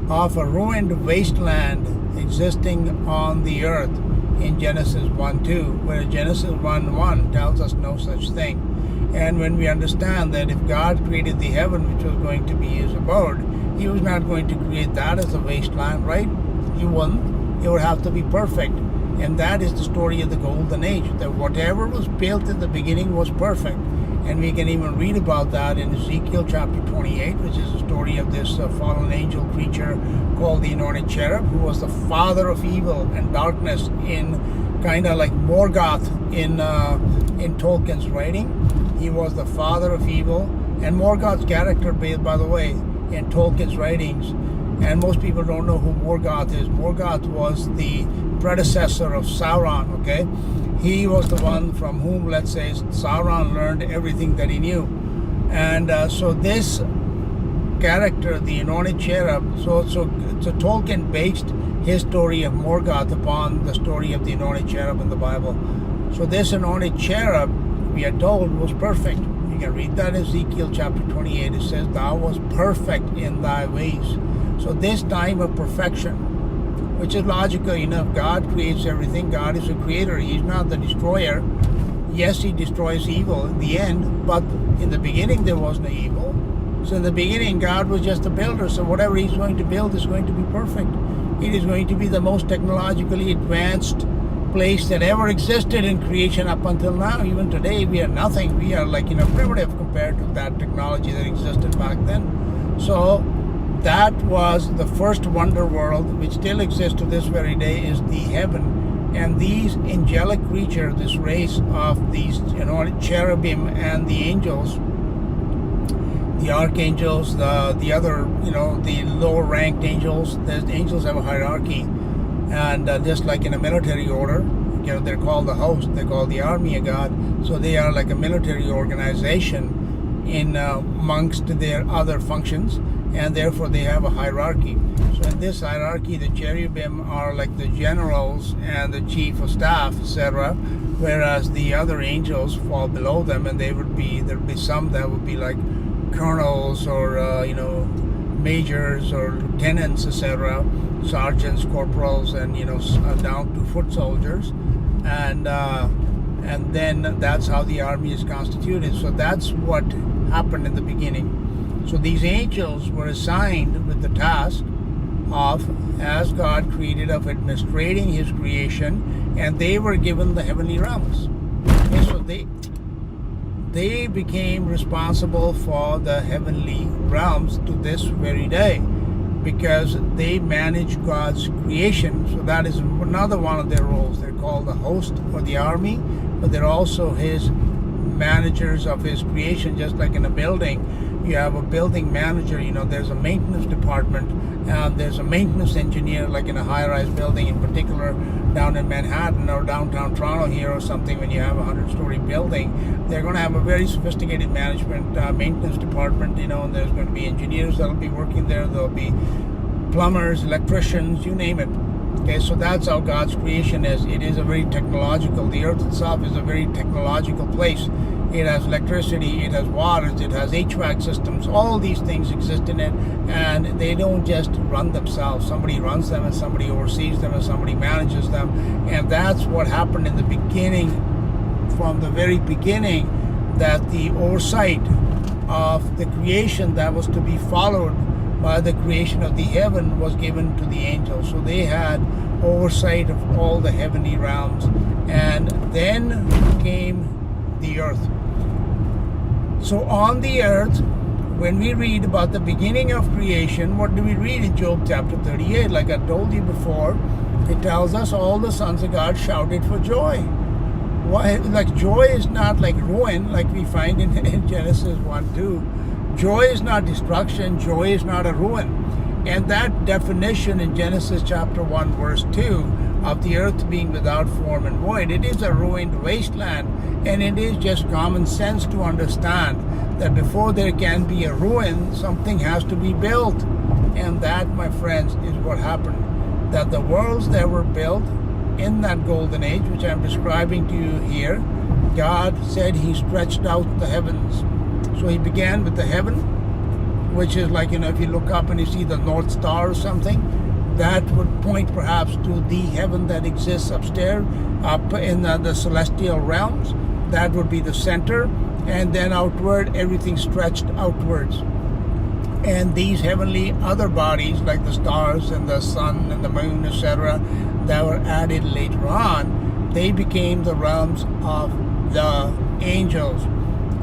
Speaker 1: of a ruined wasteland existing on the earth in Genesis 1:2, where Genesis 1:1 tells us no such thing. And when we understand that if God created the heaven, which was going to be his abode, he was not going to create that as a wasteland, right? He wouldn't. It would have to be perfect. And that is the story of the Golden Age, that whatever was built in the beginning was perfect. And we can even read about that in Ezekiel chapter 28, which is the story of this fallen angel creature called the anointed cherub, who was the father of evil and darkness, in kind of like Morgoth in Tolkien's writing. He was the father of evil, and Morgoth's character, by the way, in Tolkien's writings, and most people don't know who Morgoth is. Morgoth was the predecessor of Sauron, okay? He was the one from whom, let's say, Sauron learned everything that he knew. And so this character, the anointed cherub, so Tolkien based his story of Morgoth upon the story of the anointed cherub in the Bible. So this anointed cherub, we are told, was perfect. You can read that in Ezekiel chapter 28. It says, thou was perfect in thy ways. So this time of perfection, which is logical enough, God creates everything. God is a creator. He's not the destroyer. Yes, he destroys evil in the end, but in the beginning there was no evil. So in the beginning, God was just a builder. So whatever he's going to build is going to be perfect. It is going to be the most technologically advanced place that ever existed in creation up until now. Even today, we are nothing. We are like, primitive compared to that technology that existed back then. So that was the first wonder world, which still exists to this very day, is the heaven. And these angelic creatures, this race of these cherubim and the angels, the archangels, the other, the lower ranked angels. The angels have a hierarchy, and just like in a military order, they're called the host. They're called the army of God. So they are like a military organization in amongst their other functions, and therefore they have a hierarchy. So in this hierarchy, the cherubim are like the generals and the chief of staff, etc., whereas the other angels fall below them, and there'd be some that would be like colonels or majors or lieutenants, etc., sergeants, corporals, and down to foot soldiers, and then that's how the army is constituted. So that's what happened in the beginning. So these angels were assigned with the task of, as God created, of administrating His creation, and they were given the heavenly realms. Okay, so they became responsible for the heavenly realms to this very day, because they manage God's creation. So that is another one of their roles. They're called the host or the army, but they're also His managers of His creation. Just like in a building, you have a building manager, there's a maintenance department, and there's a maintenance engineer, like in a high-rise building, in particular down in Manhattan or downtown Toronto here or something. When you have a 100-story building, they're going to have a very sophisticated management maintenance department, and there's going to be engineers that'll be working there. There'll be plumbers, electricians, you name it. Okay, so that's how God's creation is. It is a very technological, the earth itself is a very technological place. It has electricity, it has waters, it has HVAC systems. All these things exist in it, and they don't just run themselves. Somebody runs them, and somebody oversees them, and somebody manages them. And that's what happened in the beginning, from the very beginning, that the oversight of the creation that was to be followed by the creation of the heaven was given to the angels. So they had oversight of all the heavenly realms. And then came the earth. So on the earth, when we read about the beginning of creation, what do we read in Job chapter 38? Like I told you before, it tells us all the sons of God shouted for joy. Why? Like joy is not like ruin, like we find in Genesis 1:2. Joy is not destruction. Joy is not a ruin. And that definition in Genesis chapter 1 verse 2 of the earth being without form and void, it is a ruined wasteland. And it is just common sense to understand that before there can be a ruin, something has to be built. And that, my friends, is what happened. That the worlds that were built in that golden age, which I'm describing to you here, God said He stretched out the heavens. So He began with the heaven, which is like, if you look up and you see the North Star or something, that would point perhaps to the heaven that exists upstairs, up in the celestial realms. That would be the center, and then outward, everything stretched outwards. And these heavenly other bodies, like the stars and the sun and the moon, etc., that were added later on, they became the realms of the angels.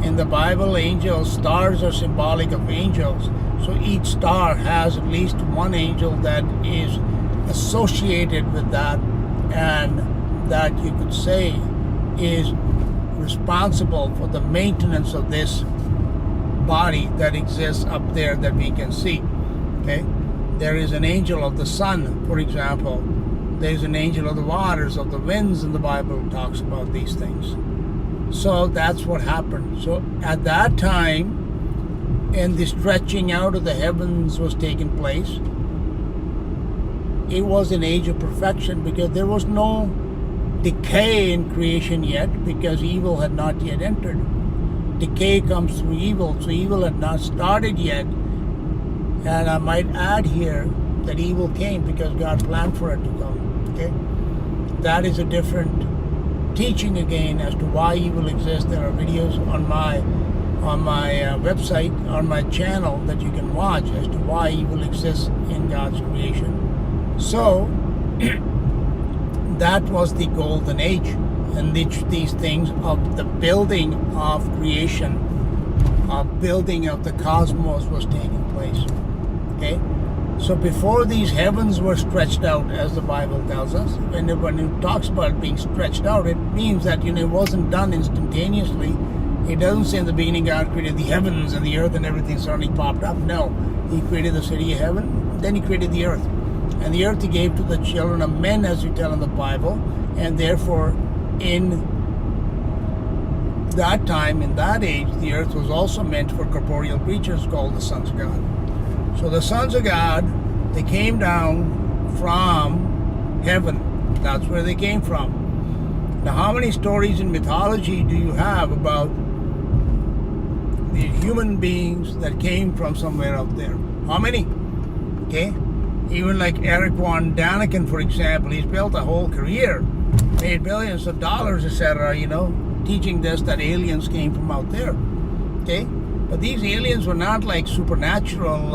Speaker 1: In the Bible, angels, stars are symbolic of angels. So each star has at least one angel that is associated with that, and that you could say is responsible for the maintenance of this body that exists up there that we can see. Okay, there is an angel of the sun, for example. There's an angel of the waters, of the winds, and the Bible talks about these things. So that's what happened. So at that time, and the stretching out of the heavens was taking place, it was an age of perfection, because there was no decay in creation yet, because evil had not yet entered. Decay comes through evil, so evil had not started yet. And I might add here that evil came because God planned for it to come. Okay, that is a different teaching again as to why evil exists. There are videos on my website, on my channel, that you can watch as to why evil exists in God's creation. So that was the golden age, in which these things of the building of creation, of building of the cosmos was taking place. Okay, so before these heavens were stretched out, as the Bible tells us, when it talks about being stretched out, it means that it wasn't done instantaneously. It doesn't say in the beginning God created the heavens and the earth and everything suddenly popped up. No, he created the city of heaven, then he created the earth. And the earth he gave to the children of men, as we tell in the Bible. And therefore, in that time, in that age, the earth was also meant for corporeal creatures called the sons of God. So the sons of God, they came down from heaven. That's where they came from. Now, how many stories in mythology do you have about the human beings that came from somewhere out there? How many? Okay? Even like Eric Von Daniken, for example, he's built a whole career, made billions of dollars, etc., teaching this, that aliens came from out there. Okay? But these aliens were not like supernatural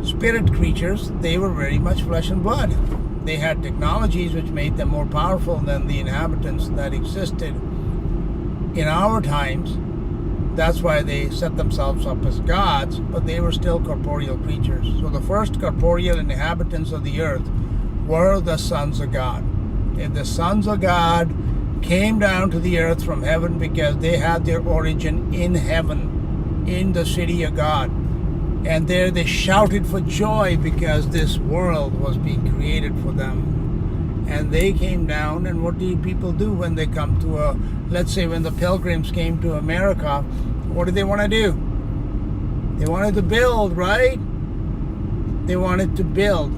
Speaker 1: spirit creatures. They were very much flesh and blood. They had technologies which made them more powerful than the inhabitants that existed in our times. That's why they set themselves up as gods, but they were still corporeal creatures. So the first corporeal inhabitants of the earth were the sons of God. And the sons of God came down to the earth from heaven because they had their origin in heaven, in the city of God. And there they shouted for joy because this world was being created for them. And they came down, and what do people do when they come to let's say when the pilgrims came to America, what did they want to do? They wanted to build, right? They wanted to build.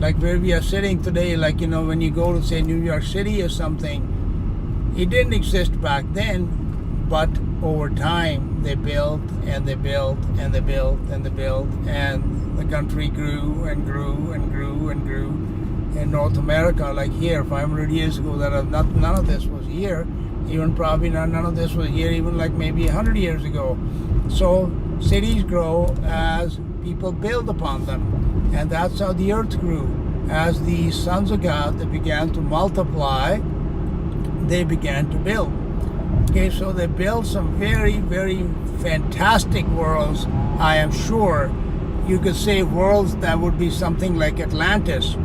Speaker 1: Like where we are sitting today, like, when you go to, say, New York City or something, it didn't exist back then, but over time they built and they built and they built and they built, and the country grew and grew and grew and grew. In North America, like here, 500 years ago, none of this was here. Even probably none of this was here, even like maybe 100 years ago. So cities grow as people build upon them, and that's how the earth grew. As the sons of God, they began to multiply, they began to build. Okay, so they built some very, very fantastic worlds. I am sure you could say worlds that would be something like Atlantis,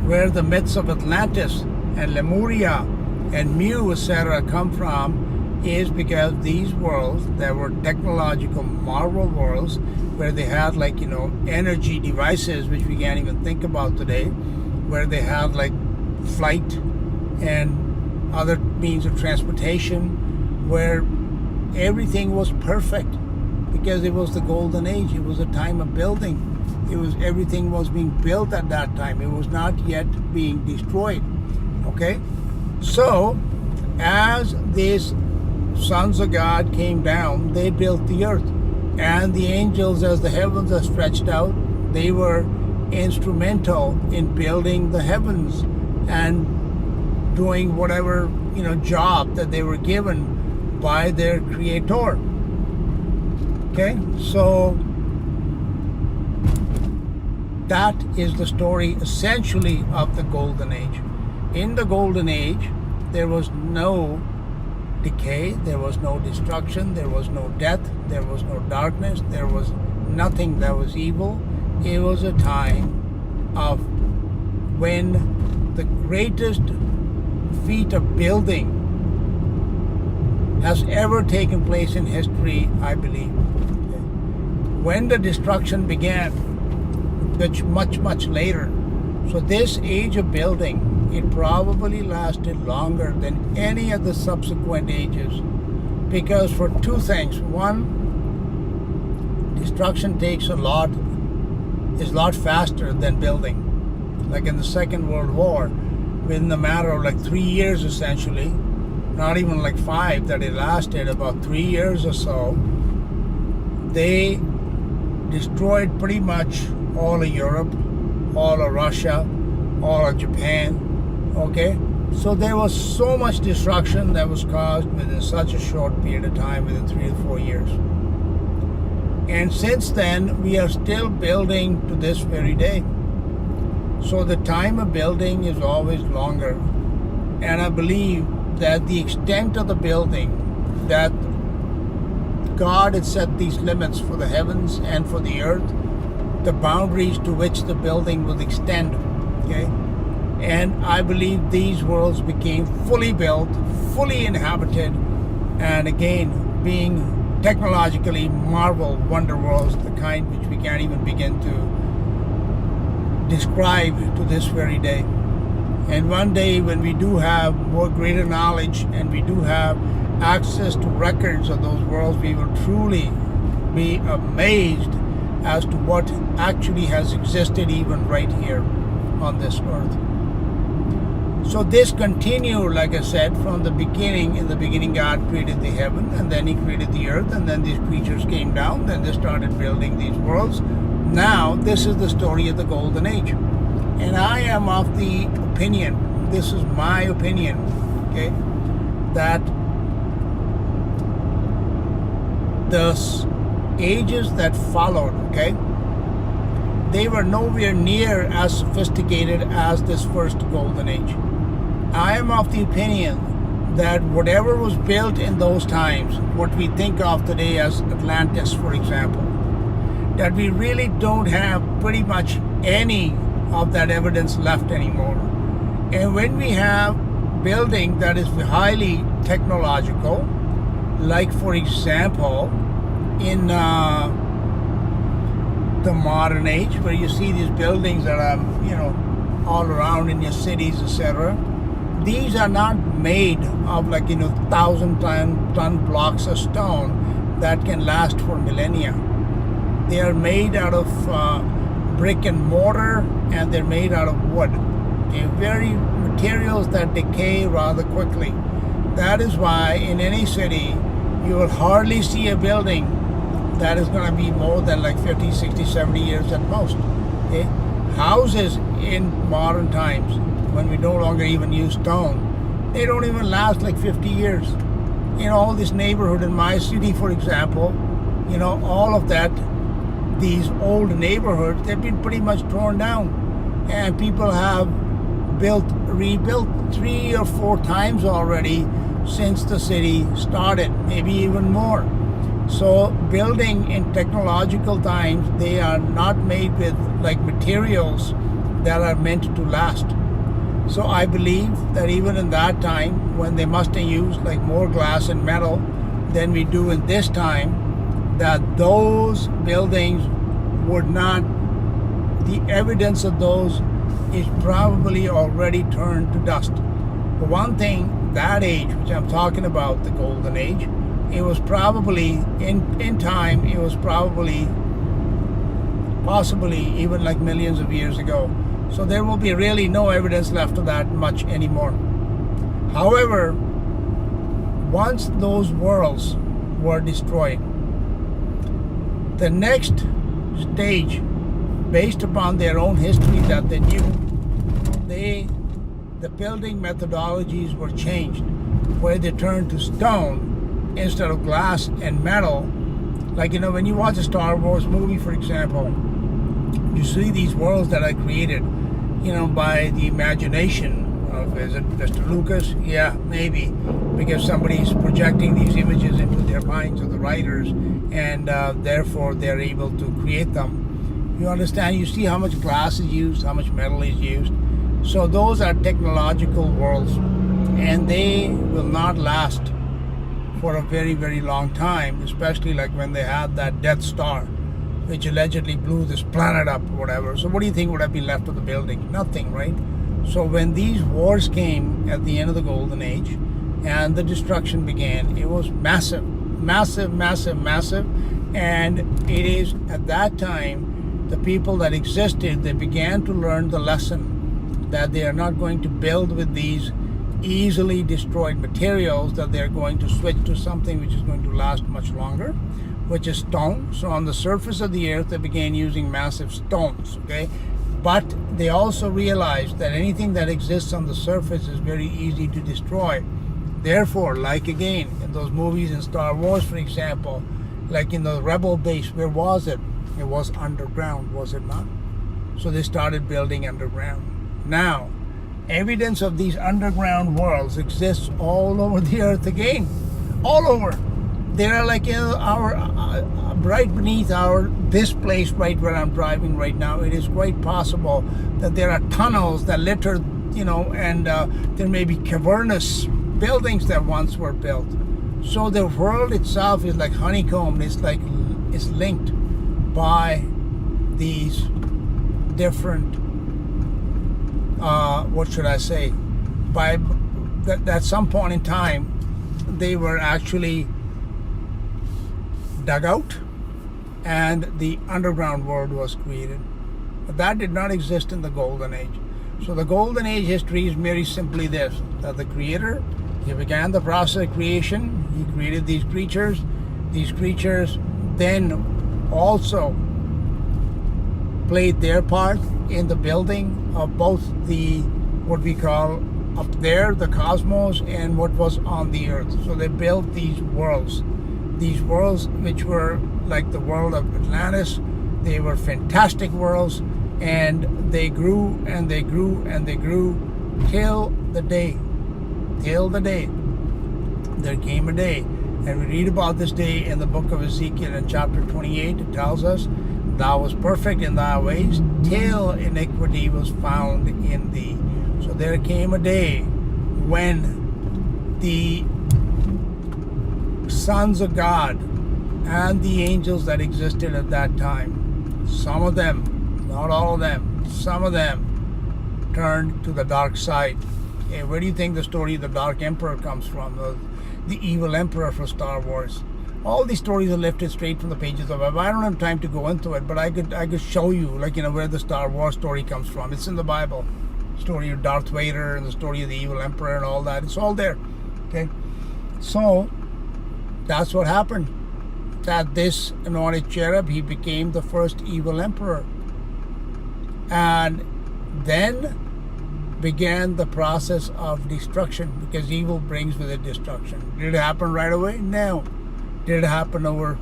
Speaker 1: where the myths of Atlantis and Lemuria and Mu, etc. come from, is because these worlds that were technological marvel worlds, where they had like, energy devices which we can't even think about today, where they had like flight and other means of transportation, where everything was perfect because it was the golden age. It was a time of building. Everything was being built at that time. It was not yet being destroyed. Okay? So, as these sons of God came down, they built the earth. And the angels, as the heavens are stretched out, they were instrumental in building the heavens and doing whatever, job that they were given by their creator. Okay? So, that is the story essentially of the golden age. In the golden age, there was no decay, there was no destruction, there was no death, there was no darkness, there was nothing that was evil. It was a time of when the greatest feat of building has ever taken place in history, I believe. When the destruction began, which much later. So this age of building, it probably lasted longer than any of the subsequent ages, because for two things. One, destruction is a lot faster than building. Like in the Second World War, within a matter of like 3 years essentially, not even like 5 that it lasted, about 3 years or so, they destroyed pretty much all of Europe, all of Russia, all of Japan. Okay? So there was so much destruction that was caused within such a short period of time, within 3 to 4 years. And since then, we are still building to this very day. So the time of building is always longer. And I believe that the extent of the building, that God had set these limits for the heavens and for the earth, the boundaries to which the building will extend. Okay? And I believe these worlds became fully built, fully inhabited, and again, being technologically marvel wonder worlds, the kind which we can't even begin to describe to this very day. And one day when we do have more greater knowledge and we do have access to records of those worlds, we will truly be amazed as to what actually has existed even right here on this earth. So this continued, like I said, from the beginning. In the beginning, God created the heaven, and then He created the earth, and then these creatures came down, then they started building these worlds. Now, this is the story of the Golden Age. And I am of the opinion, this is my opinion, okay, that the ages that followed, okay, they were nowhere near as sophisticated as this first Golden Age. I am of the opinion that whatever was built in those times, what we think of today as Atlantis, for example, that we really don't have pretty much any of that evidence left anymore. And when we have building that is highly technological, like for example, in the modern age, where you see these buildings that are, all around in your cities, etc. These are not made of 1,000-ton blocks of stone that can last for millennia. They are made out of brick and mortar, and they're made out of wood. Okay, very materials that decay rather quickly. That is why in any city you will hardly see a building that is going to be more than 50, 60, 70 years at most. Okay? Houses in modern times, when we no longer even use stone, they don't even last 50 years. All this neighborhood in my city, for example, all of that, these old neighborhoods, they've been pretty much torn down. And people have rebuilt 3 or 4 times already since the city started, maybe even more. So building in technological times, they are not made with materials that are meant to last. So I believe that even in that time, when they must have used more glass and metal than we do in this time, that those buildings would not, the evidence of those is probably already turned to dust. For one thing, that age, which I'm talking about, the Golden Age, it was probably, in time, it was probably, possibly even millions of years ago. So there will be really no evidence left of that much anymore. However, once those worlds were destroyed, the next stage, based upon their own history that they knew, the building methodologies were changed, where they turned to stone instead of glass and metal. When you watch a Star Wars movie, for example, you see these worlds that are created, by the imagination of, is it Mr. Lucas? Yeah, maybe, because somebody's projecting these images into their minds of the writers, and therefore they're able to create them. You understand? You see how much glass is used, how much metal is used. So those are technological worlds, and they will not last for a very, very long time, especially when they had that Death Star, which allegedly blew this planet up or whatever. So what do you think would have been left of the building? Nothing, right? So when these wars came at the end of the Golden Age and the destruction began, it was massive, massive, massive, massive. And it is at that time, the people that existed, they began to learn the lesson that they are not going to build with these easily destroyed materials, that they're going to switch to something which is going to last much longer, which is stone. So on the surface of the earth, they began using massive stones, okay? But they also realized that anything that exists on the surface is very easy to destroy. Therefore, again, in those movies in Star Wars, for example, in the Rebel base, where was it? It was underground, was it not? So they started building underground. Now, evidence of these underground worlds exists all over the earth again. All over. They are right beneath this place right where I'm driving right now. It is quite possible that there are tunnels that litter and there may be cavernous buildings that once were built. So the world itself is like honeycomb. It's linked by these different, what should I say, by that at some point in time they were actually dug out and the underground world was created. But that did not exist in the Golden Age. So the Golden Age history is very simply this, that the Creator, He began the process of creation. He created these creatures. These creatures then also played their part in the building of both the, what we call up there, the cosmos, and what was on the earth. So they built these worlds which were like the world of Atlantis. They were fantastic worlds, and they grew and they grew and they grew till the day there came a day, and we read about this day in the book of Ezekiel in chapter 28. It tells us, thou was perfect in thy ways till iniquity was found in thee. So there came a day when the sons of God and the angels that existed at that time, some of them, not all of them, some of them turned to the dark side. Okay, where do you think the story of the Dark Emperor comes from? The evil emperor for Star Wars. All these stories are lifted straight from the pages of the Bible. I don't have time to go into it, but I could show you, where the Star Wars story comes from. It's in the Bible. Story of Darth Vader and the story of the evil emperor and all that. It's all there. Okay, so that's what happened. That this anointed cherub, he became the first evil emperor, and then began the process of destruction, because evil brings with it destruction. Did it happen right away? No. Did it happen over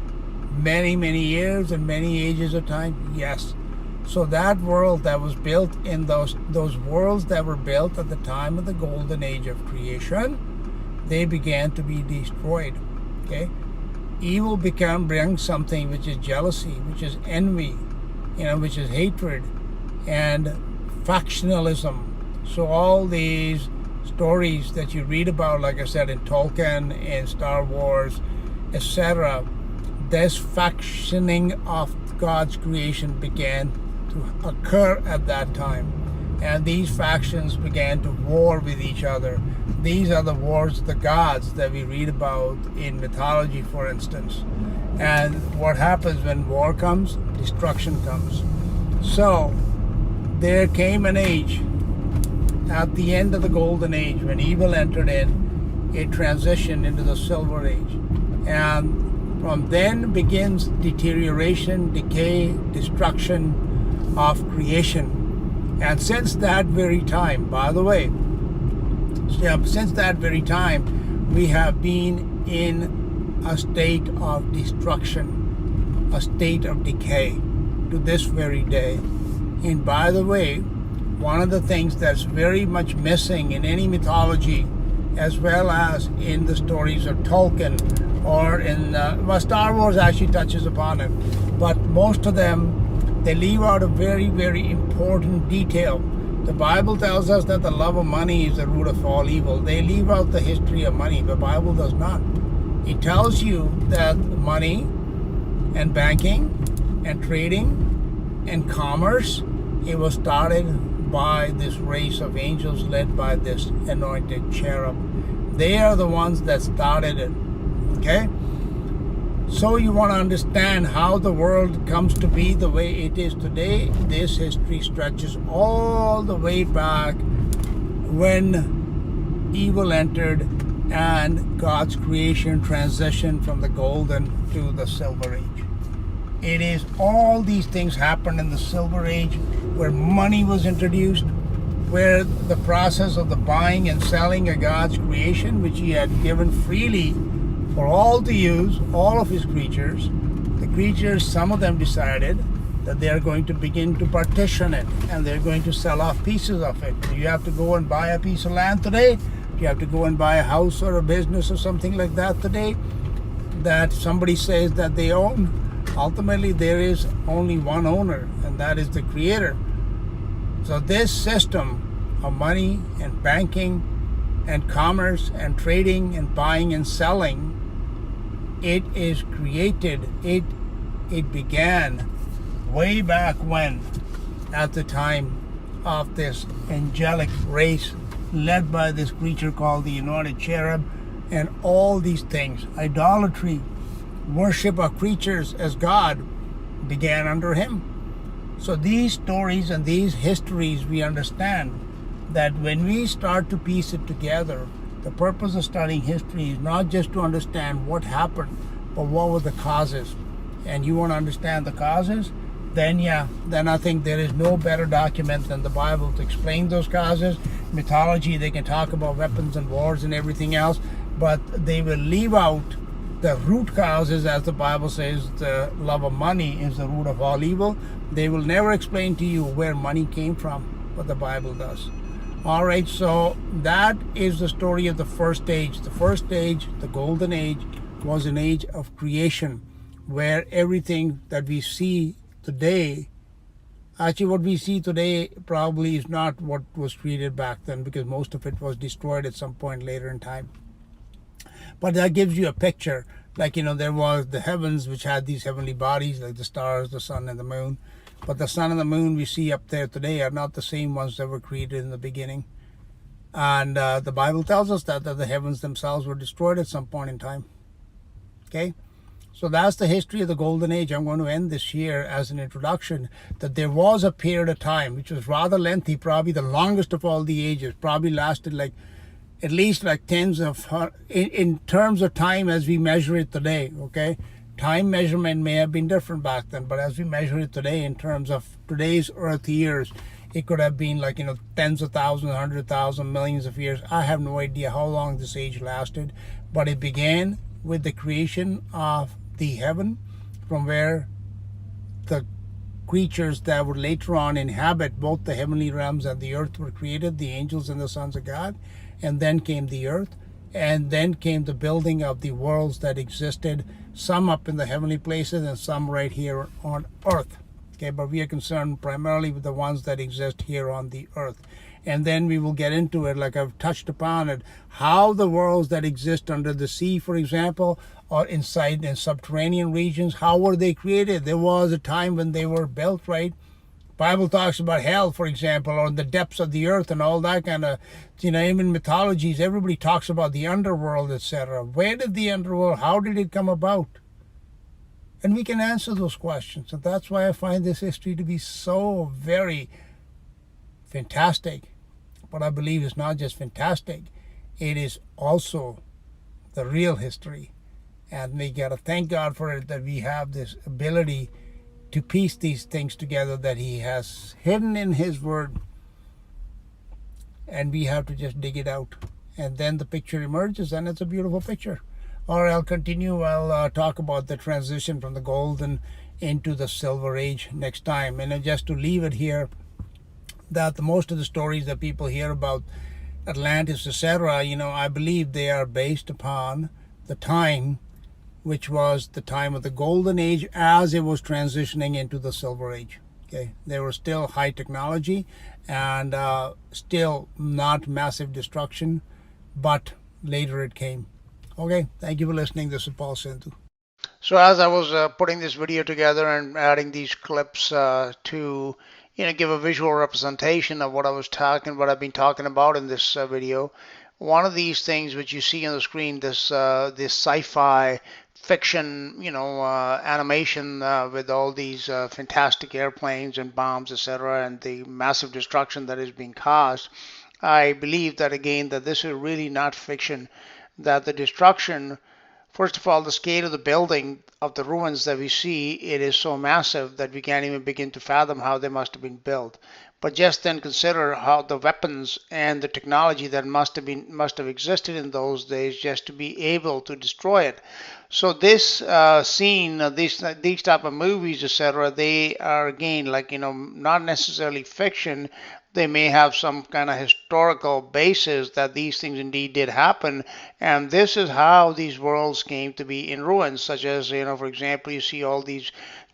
Speaker 1: many, many years and many ages of time? Yes. So that world that was built in those worlds that were built at the time of the Golden Age of creation, they began to be destroyed. Okay? Evil brings something which is jealousy, which is envy, which is hatred, and factionalism. So all these stories that you read about, like I said, in Tolkien, in Star Wars, etc., this factioning of God's creation began to occur at that time. And these factions began to war with each other. These are the wars of the gods that we read about in mythology, for instance. And what happens when war comes? Destruction comes. So there came an age at the end of the Golden Age when evil entered in, it transitioned into the Silver Age. And from then begins deterioration, decay, destruction of creation. And since that very time, by the way, since that very time, we have been in a state of destruction, a state of decay to this very day. And by the way, one of the things that's very much missing in any mythology, as well as in the stories of Tolkien, or in Star Wars actually touches upon it, but most of them, they leave out a very, very important detail. The Bible tells us that the love of money is the root of all evil. They leave out the history of money. The Bible does not. It tells you that money and banking and trading and commerce, it was started by this race of angels led by this anointed cherub. They are the ones that started it. Okay? So you want to understand how the world comes to be the way it is today. This history stretches all the way back when evil entered and God's creation transitioned from the golden to the silver age. It is all these things happened in the Silver Age, where money was introduced, where the process of the buying and selling of God's creation, which He had given freely for all to use, all of His creatures. The creatures, some of them decided that they are going to begin to partition it, and they're going to sell off pieces of it. Do you have to go and buy a piece of land today? Do you have to go and buy a house or a business or something like that today that somebody says that they own? Ultimately, there is only one owner, and that is the Creator. So this system of money and banking and commerce and trading and buying and selling, it is created. It began way back when, at the time of this angelic race led by this creature called the anointed cherub, and all these things. Idolatry, worship of creatures as God, began under him. So these stories and these histories, we understand that when we start to piece it together, the purpose of studying history is not just to understand what happened, but what were the causes. And you want to understand the causes, then I think there is no better document than the Bible to explain those causes. Mythology, they can talk about weapons and wars and everything else, but they will leave out the root causes. As the Bible says, the love of money is the root of all evil. They will never explain to you where money came from, but the Bible does. All right, so that is the story of the first age. The first age, the golden age, was an age of creation, where everything that we see today, actually what we see today probably is not what was created back then, because most of it was destroyed at some point later in time. But that gives you a picture. Like, there was the heavens, which had these heavenly bodies, like the stars, the sun, and the moon. But the sun and the moon we see up there today are not the same ones that were created in the beginning. And the Bible tells us that the heavens themselves were destroyed at some point in time. Okay? So that's the history of the golden age. I'm going to end this here as an introduction, that there was a period of time which was rather lengthy, probably the longest of all the ages, probably lasted at least tens of, in terms of time as we measure it today, okay? Time measurement may have been different back then, but as we measure it today in terms of today's Earth years, it could have been tens of thousands, 100,000, millions of years. I have no idea how long this age lasted, but it began with the creation of the heaven, from where the creatures that would later on inhabit both the heavenly realms and the earth were created, the angels and the sons of God. And then came the earth, and then came the building of the worlds that existed, some up in the heavenly places and some right here on earth. Okay, but we are concerned primarily with the ones that exist here on the earth. And then we will get into it, like I've touched upon it, how the worlds that exist under the sea, for example, or inside in subterranean regions, how were they created? There was a time when they were built, right? Bible talks about hell, for example, or the depths of the earth and all that kind of, even mythologies, everybody talks about the underworld, etc. Where did the underworld, how did it come about? And we can answer those questions. And that's why I find this history to be so very fantastic. But I believe it's not just fantastic, it is also the real history. And we got to thank God for it, that we have this ability to piece these things together that he has hidden in his word, and we have to just dig it out, and then the picture emerges, and it's a beautiful picture. Or I'll continue, I'll talk about the transition from the golden into the silver age next time. And just to leave it here, that most of the stories that people hear about Atlantis, etc., I believe they are based upon the time which was the time of the golden age as it was transitioning into the silver age. Okay, there was still high technology and still not massive destruction, but later it came. Okay, thank you for listening. This is Paul Sindhu. So as I was putting this video together and adding these clips to give a visual representation of what I've been talking about in this video, one of these things which you see on the screen, this sci-fi fiction, animation with all these fantastic airplanes and bombs, etc., and the massive destruction that is being caused, I believe that again that this is really not fiction, that the destruction, first of all, the scale of the building of the ruins that we see, it is so massive that we can't even begin to fathom how they must have been built. But just then consider how the weapons and the technology that must have existed in those days just to be able to destroy it. So this scene, these type of movies, etc., they are again not necessarily fiction. They may have some kind of historical basis that these things indeed did happen, and this is how these worlds came to be in ruins, such as, for example, you see all these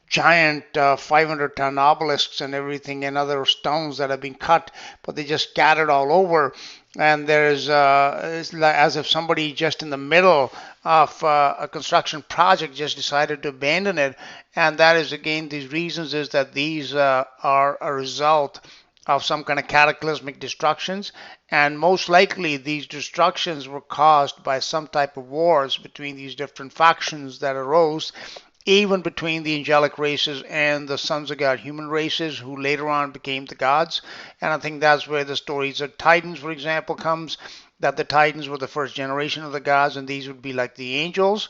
Speaker 1: giant 500-ton obelisks and everything and other stones that have been cut, but they just scattered all over. And there's it's like as if somebody just in the middle of a construction project just decided to abandon it. And that is again, these reasons is that these are a result of some kind of cataclysmic destructions, and most likely these destructions were caused by some type of wars between these different factions that arose, even between the angelic races and the sons of God human races, who later on became the gods. And I think that's where the stories of Titans, for example, comes, that the Titans were the first generation of the gods, and these would be like the angels,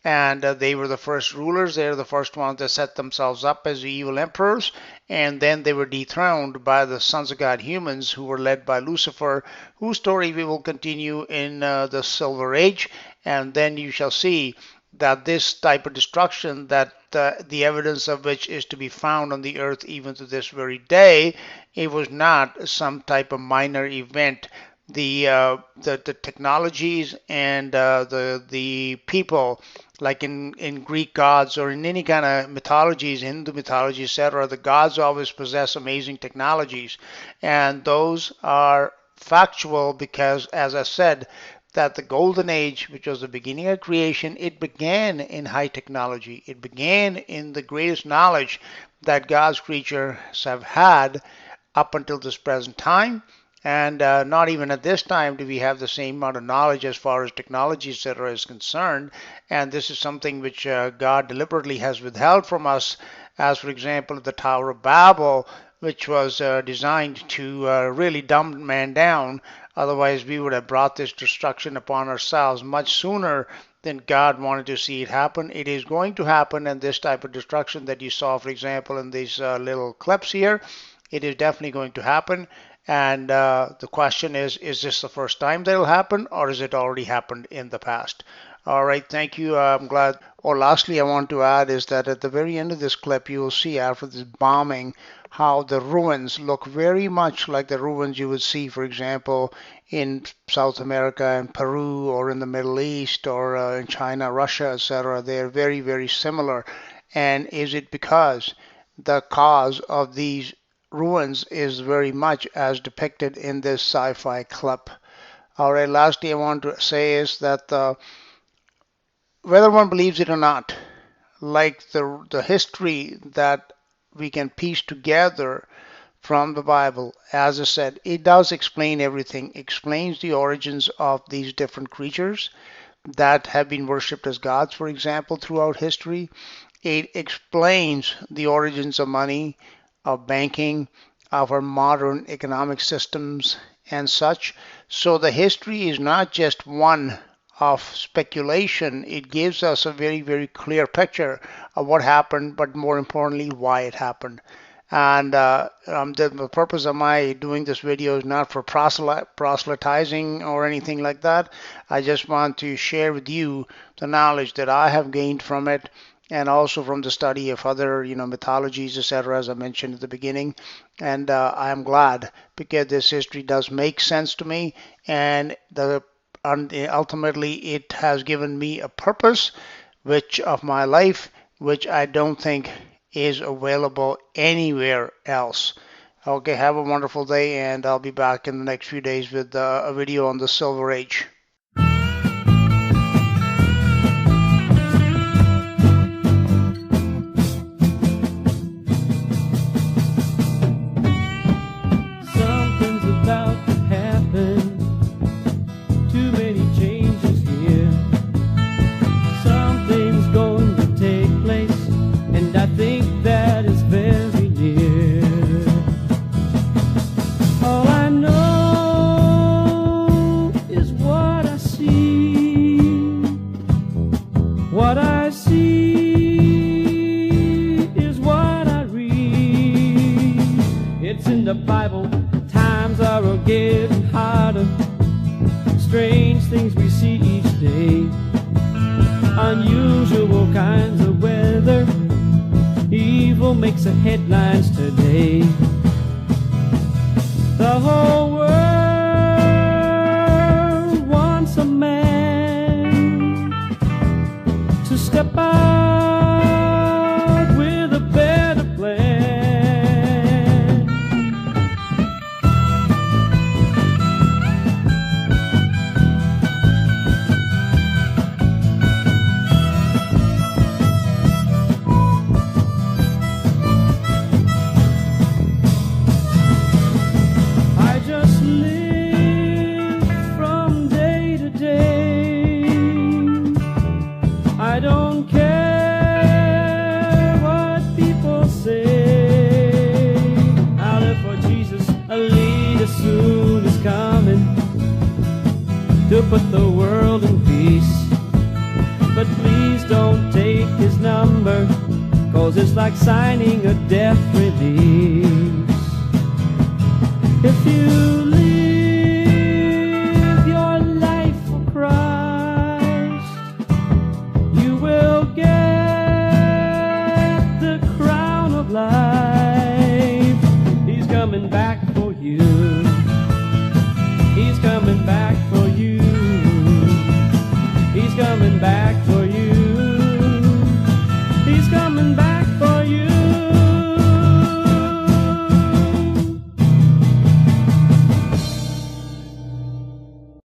Speaker 1: and they were the first rulers. They're the first ones that set themselves up as the evil emperors, and then they were dethroned by the sons of God humans, who were led by Lucifer, whose story we will continue in the Silver Age. And then you shall see that this type of destruction, that the evidence of which is to be found on the earth even to this very day, it was not some type of minor event. The technologies and the people, like in Greek gods or in any kind of mythologies, Hindu mythology, etc., the gods always possess amazing technologies, and those are factual because, as I said, that the golden age, which was the beginning of creation, it began in high technology. It began in the greatest knowledge that God's creatures have had up until this present time. And not even at this time do we have the same amount of knowledge as far as technology, etc., is concerned. And this is something which God deliberately has withheld from us, as for example, the Tower of Babel, which was designed to really dumb man down. Otherwise, we would have brought this destruction upon ourselves much sooner than God wanted to see it happen. It is going to happen, and this type of destruction that you saw, for example, in these little clips here, it is definitely going to happen. And the question is this the first time that it'll happen, or has it already happened in the past? All right, thank you. I'm glad. Or lastly, I want to add is that at the very end of this clip, you will see after this bombing how the ruins look very much like the ruins you would see, for example, in South America and Peru, or in the Middle East, or in China, Russia, etc. They're very, very similar. And is it because the cause of these ruins is very much as depicted in this sci-fi clip? All right, lastly, I want to say is that whether one believes it or not, like the history that we can piece together from the Bible, as I said, it does explain everything. It explains the origins of these different creatures that have been worshipped as gods, for example, throughout history. It explains the origins of money, of banking, of our modern economic systems and such. So the history is not just one of speculation. It gives us a very, very clear picture of what happened, but more importantly, why it happened. And the purpose of my doing this video is not for proselytizing or anything like that. I just want to share with you the knowledge that I have gained from it, and also from the study of other, mythologies, etc., as I mentioned at the beginning. And I am glad, because this history does make sense to me, and ultimately it has given me a purpose of my life, which I don't think is available anywhere else. Okay, have a wonderful day, and I'll be back in the next few days with a video on the Silver Age.
Speaker 2: Bible, times are getting harder. Strange things we see each day, unusual kinds of weather. Evil makes the headlines today. The whole world wants a man to step out with a to put the world in peace. But please don't take his number, 'cause it's like signing a death release. If you live your life for Christ, you will get the crown of life. He's coming back for you. He's coming back for you. He's coming back for